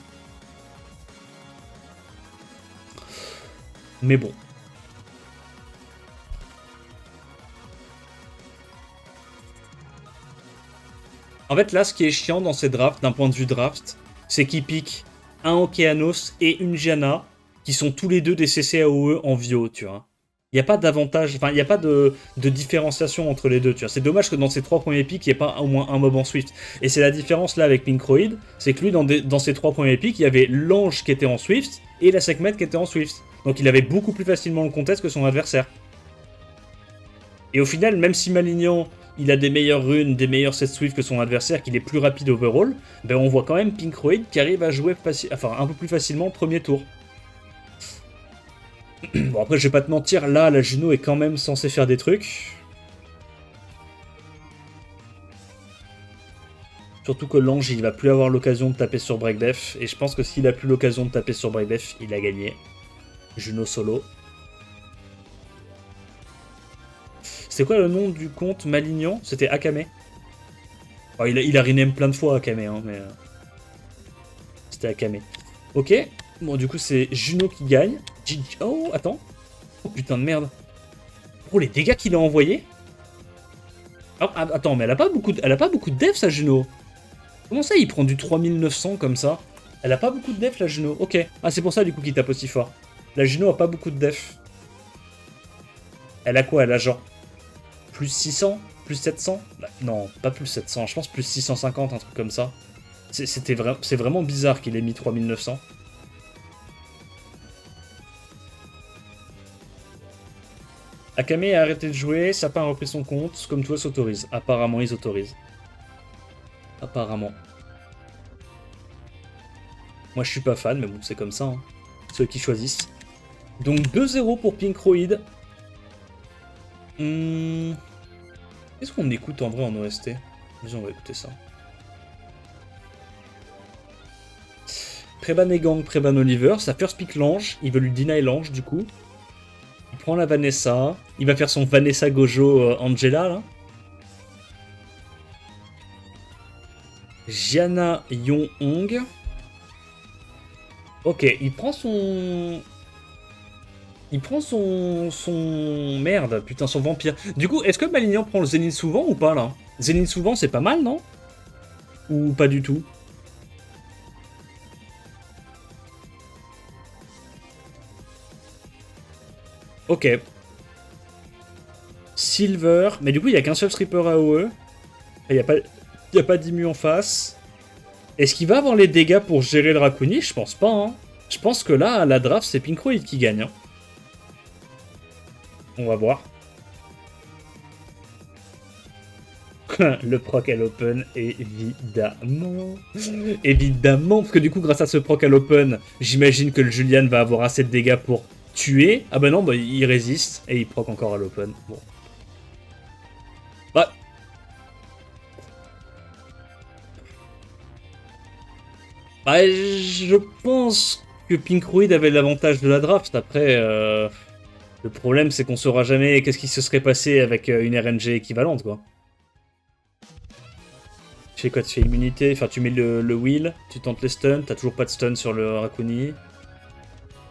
Speaker 1: Mais bon. En fait, là, ce qui est chiant dans ces drafts, d'un point de vue draft, c'est qu'ils piquent un Okeanos et une Gianna, qui sont tous les deux des CCAOE en Vio, tu vois. Il n'y a pas d'avantage, enfin, il n'y a pas de différenciation entre les deux, tu vois. C'est dommage que dans ces 3 premiers pics, il n'y ait pas au moins un mob en Swift. Et c'est la différence là avec Pinkroid, c'est que lui, dans ses 3 premiers pics, il y avait l'Ange qui était en Swift et la Sekhmet qui était en Swift. Donc il avait beaucoup plus facilement le contest que son adversaire. Et au final, même si Malignan, il a des meilleures runes, des meilleurs sets Swift que son adversaire, qu'il est plus rapide overall, ben on voit quand même Pinkroid qui arrive à jouer un peu plus facilement le premier tour. Bon, après, je vais pas te mentir, là, la Juno est quand même censée faire des trucs. Surtout que l'Ange, il va plus avoir l'occasion de taper sur Breakdef. Et je pense que s'il a plus l'occasion de taper sur Breakdef, il a gagné. Juno solo. C'est quoi le nom du compte Malignan? C'était Akame. Oh, il a rename plein de fois Akame, hein, mais... C'était Akame. Ok. Bon, du coup, c'est Juno qui gagne. Oh, attends. Oh, putain de merde. Oh, les dégâts qu'il a envoyés. Oh, attends, mais elle a pas beaucoup de def, sa Juno. Comment ça, il prend du 3900 comme ça? Elle a pas beaucoup de def, la Juno. Ok. Ah, c'est pour ça, du coup, qu'il tape aussi fort. La Juno a pas beaucoup de def. Elle a quoi? Elle a genre... Plus 600? Plus 700? Bah, non, pas plus 700. Je pense plus 650, un truc comme ça. C'est vraiment bizarre qu'il ait mis 3900. Akame a arrêté de jouer, Sapin a repris son compte, comme toi s'autorise. Apparemment, ils autorisent. Apparemment. Moi, je suis pas fan, mais bon, c'est comme ça. Hein. Ceux qui choisissent. Donc, 2-0 pour Pinkroid. Qu'est-ce qu'on écoute en vrai en OST? Vas-y, on va écouter ça. Preban et Gang, Preban Oliver. Ça first pick l'ange. Il veut lui deny l'ange, du coup. Il prend la Vanessa. Il va faire son Vanessa Gojo Angela, là. Gianna Yong-Hong. Ok, il prend son... Merde, putain, son vampire. Du coup, est-ce que Malignan prend le Zénith souvent ou pas, là? Zénith souvent, c'est pas mal, non? Ou pas du tout? Ok. Silver. Mais du coup, il n'y a qu'un seul stripper AOE. Il n'y a pas d'immu en face. Est-ce qu'il va avoir les dégâts pour gérer le Raccoon? Je pense pas. Hein. Je pense que là, à la draft, c'est Pinkroid qui gagne. Hein. On va voir. Le proc à l'open, évidemment. Évidemment, parce que du coup, grâce à ce proc à l'open, j'imagine que le Julian va avoir assez de dégâts pour tuer. Ah bah non, bah, il résiste et il proc encore à l'open. Bon. Bah. Bah, je pense que Pinkroid avait l'avantage de la draft. Après, le problème, c'est qu'on saura jamais qu'est-ce qui se serait passé avec une RNG équivalente, quoi. Tu fais quoi? Tu fais immunité, enfin tu mets le wheel, tu tentes les stuns, t'as toujours pas de stun sur le Raccoon.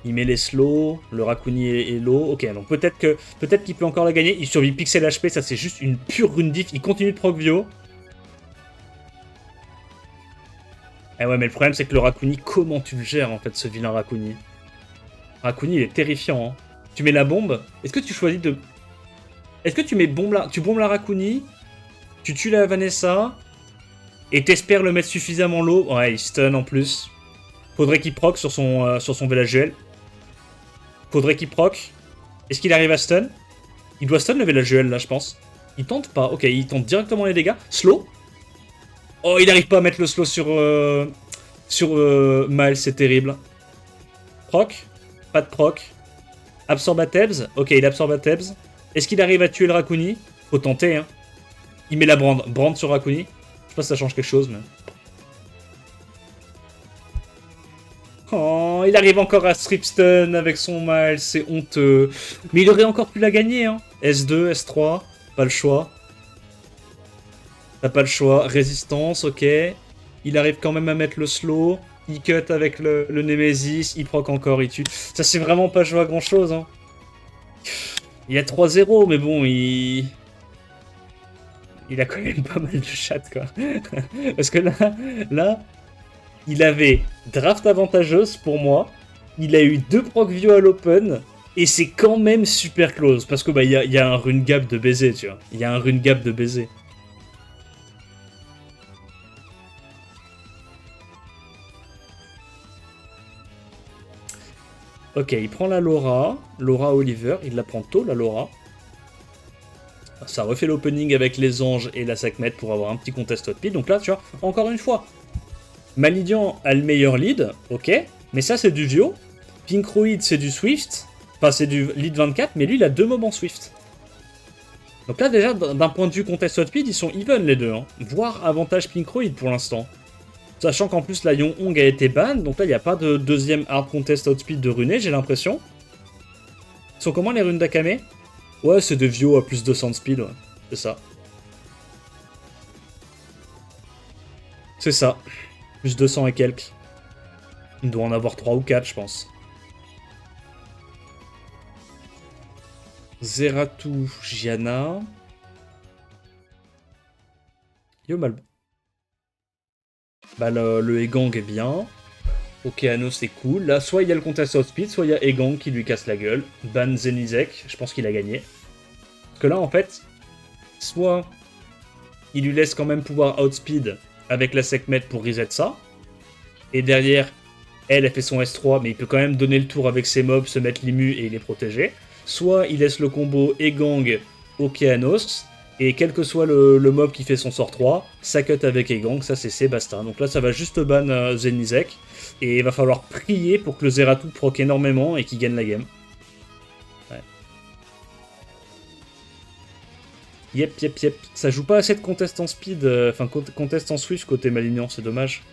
Speaker 1: Il met les slows, le Raccoon est low. Ok, donc peut-être qu'il peut encore la gagner. Il survit pixel HP, ça c'est juste une pure rune diff. Il continue de proc Vio. Eh ouais, mais le problème c'est que le Raccoon, comment tu le gères en fait, ce vilain Raccoon? Raccoon, il est terrifiant. Hein. Tu mets la bombe. Est-ce que tu choisis de... Est-ce que tu mets bombe là? Tu bombes la Raccoon, tu tues la Vanessa, et t'espères le mettre suffisamment low. Ouais, il stun en plus. Faudrait qu'il proc sur son VLGL. Faudrait qu'il proc. Est-ce qu'il arrive à stun? Il doit stun le VLGL là, je pense. Il tente pas. Ok, il tente directement les dégâts. Slow. Oh, il n'arrive pas à mettre le slow sur Miles, c'est terrible. Proc. Pas de proc. Absorbe à Tebs. Ok, il absorbe à Tebs. Est-ce qu'il arrive à tuer le Raccoon? Faut tenter, hein. Il met la brand. Brand sur Raccoon. Je sais pas si ça change quelque chose, mais... Oh, il arrive encore à strip stun avec son Miles, c'est honteux. Mais il aurait encore pu la gagner, hein. S2, S3, pas le choix. T'as pas le choix. Résistance, ok. Il arrive quand même à mettre le slow. Il cut avec le Nemesis. Il proc encore, il tue. Ça, c'est vraiment pas joué à grand chose, hein. Il y a 3-0, mais bon, il... il a quand même pas mal de chat, quoi. Parce que là, il avait draft avantageuse pour moi. Il a eu 2 proc view à l'open. Et c'est quand même super close. Parce que bah il y a un rune gap de baiser, tu vois. Il y a un rune gap de baiser. Ok, il prend la Laura. Laura Oliver. Il la prend tôt, la Laura. Ça refait l'opening avec les anges et la Sekhmet pour avoir un petit contest hot speed. Donc là, tu vois, encore une fois, Malidian a le meilleur lead, ok, mais ça c'est du Vio. Pinkroid c'est du Swift, enfin c'est du lead 24, mais lui il a 2 mobs en Swift. Donc là déjà, d'un point de vue contest hot speed, ils sont even les deux, hein. Voire avantage Pinkroid pour l'instant. Sachant qu'en plus la Yon Hong a été ban, donc là il n'y a pas de deuxième hard contest hot speed de runé, j'ai l'impression. Ils sont comment les runes d'Akame? Ouais, c'est de Vio à plus 200 de speed, ouais. C'est ça. C'est ça. Plus 200 et quelques. Il doit en avoir 3 ou 4, je pense. Zeratou, Gianna. Yo, Malbo. Bah, le Egang est bien. Okeano, c'est cool. Là, soit il y a le contest outspeed, soit il y a Egang qui lui casse la gueule. Ban Zenizek, je pense qu'il a gagné. Parce que là, en fait, soit il lui laisse quand même pouvoir outspeed avec la Sekhmet pour reset ça. Et derrière, elle fait son S3, mais il peut quand même donner le tour avec ses mobs, se mettre l'immu et il est protégé. Soit il laisse le combo Egang Okeanos, et quel que soit le mob qui fait son sort 3, ça cut avec Egang, ça c'est Sébastien. Donc là, ça va juste ban Zenizek. Et il va falloir prier pour que le Zeratou proc énormément et qu'il gagne la game. Ouais. Yep. Ça joue pas assez de contest en speed, enfin contest en Swift côté Malignan, c'est dommage.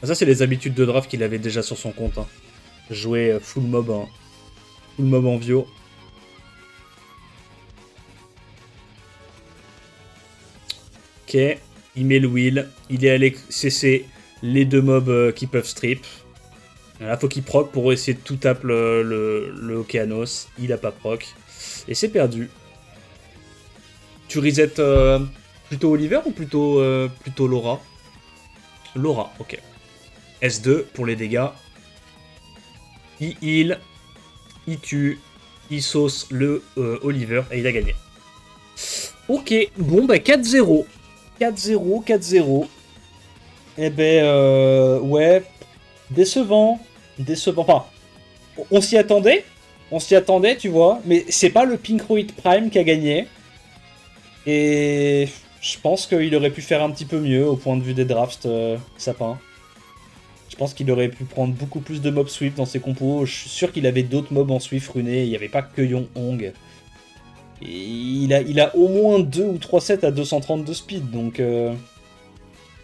Speaker 1: Ça, c'est les habitudes de draft qu'il avait déjà sur son compte. Hein. Jouer full mob en Vio. Ok. Il met le wheel, il est allé cesser les 2 mobs qui peuvent strip. Là, faut qu'il proc pour essayer de tout tape le Okeanos. Il a pas proc. Et c'est perdu. Tu reset plutôt Oliver ou plutôt Laura? Laura, ok. S2 pour les dégâts. Il heal, il tue, il sauce le Oliver et il a gagné. Ok, bon bah 4-0. 4-0. Eh ben, ouais, décevant. Enfin, on s'y attendait, tu vois, mais c'est pas le Pinkroid Prime qui a gagné. Et je pense qu'il aurait pu faire un petit peu mieux au point de vue des drafts, Sapin. Je pense qu'il aurait pu prendre beaucoup plus de mobs Swift dans ses compos. Je suis sûr qu'il avait d'autres mobs en Swift runés, il n'y avait pas que Yon Hong. Et il a au moins 2 ou 3 sets à 230 de speed, donc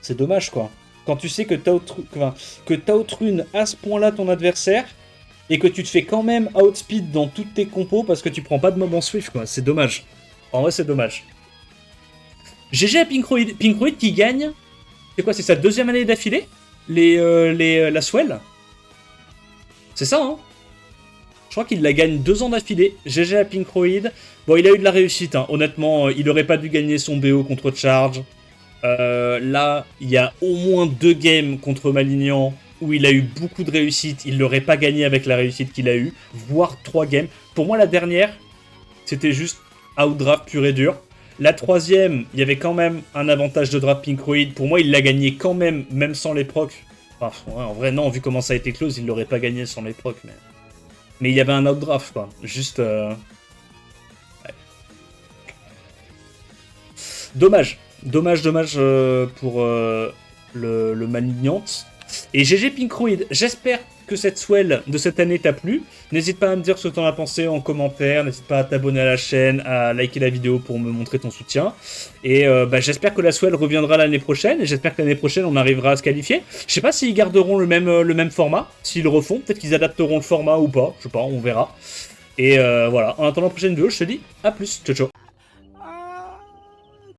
Speaker 1: c'est dommage quoi. Quand tu sais que t'outrune à ce point-là ton adversaire, et que tu te fais quand même outspeed dans toutes tes compos parce que tu prends pas de mob en Swift quoi, c'est dommage. En vrai c'est dommage. GG à Pinkroid. Pinkroid qui gagne, c'est quoi, c'est sa 2e année d'affilée la Swell. C'est ça hein. Je crois qu'il la gagne 2 ans d'affilée. GG à Pinkroid. Bon, il a eu de la réussite. Hein. Honnêtement, il aurait pas dû gagner son BO contre Charge. Là, il y a au moins 2 games contre Malignan où il a eu beaucoup de réussite. Il l'aurait pas gagné avec la réussite qu'il a eu. Voire 3 games. Pour moi, la dernière, c'était juste outdraft pur et dur. La 3e, il y avait quand même un avantage de draft Pinkroid. Pour moi, il l'a gagné quand même, même sans les procs. Enfin, ouais, en vrai, non, vu comment ça a été close, il l'aurait pas gagné sans les procs. Mais il y avait un outdraft, quoi. Juste... Ouais. Dommage pour le Malignant. Et GG Pinkroid, j'espère que cette swell de cette année t'a plu. N'hésite pas à me dire ce que t'en as pensé en commentaire. N'hésite pas à t'abonner à la chaîne, à liker la vidéo pour me montrer ton soutien. Et j'espère que la swell reviendra l'année prochaine. Et j'espère que l'année prochaine, on arrivera à se qualifier. Je sais pas s'ils garderont le même format. S'ils le refont, peut-être qu'ils adapteront le format ou pas. Je sais pas, on verra. Et voilà, en attendant la prochaine vidéo, je te dis à plus. Ciao, ciao.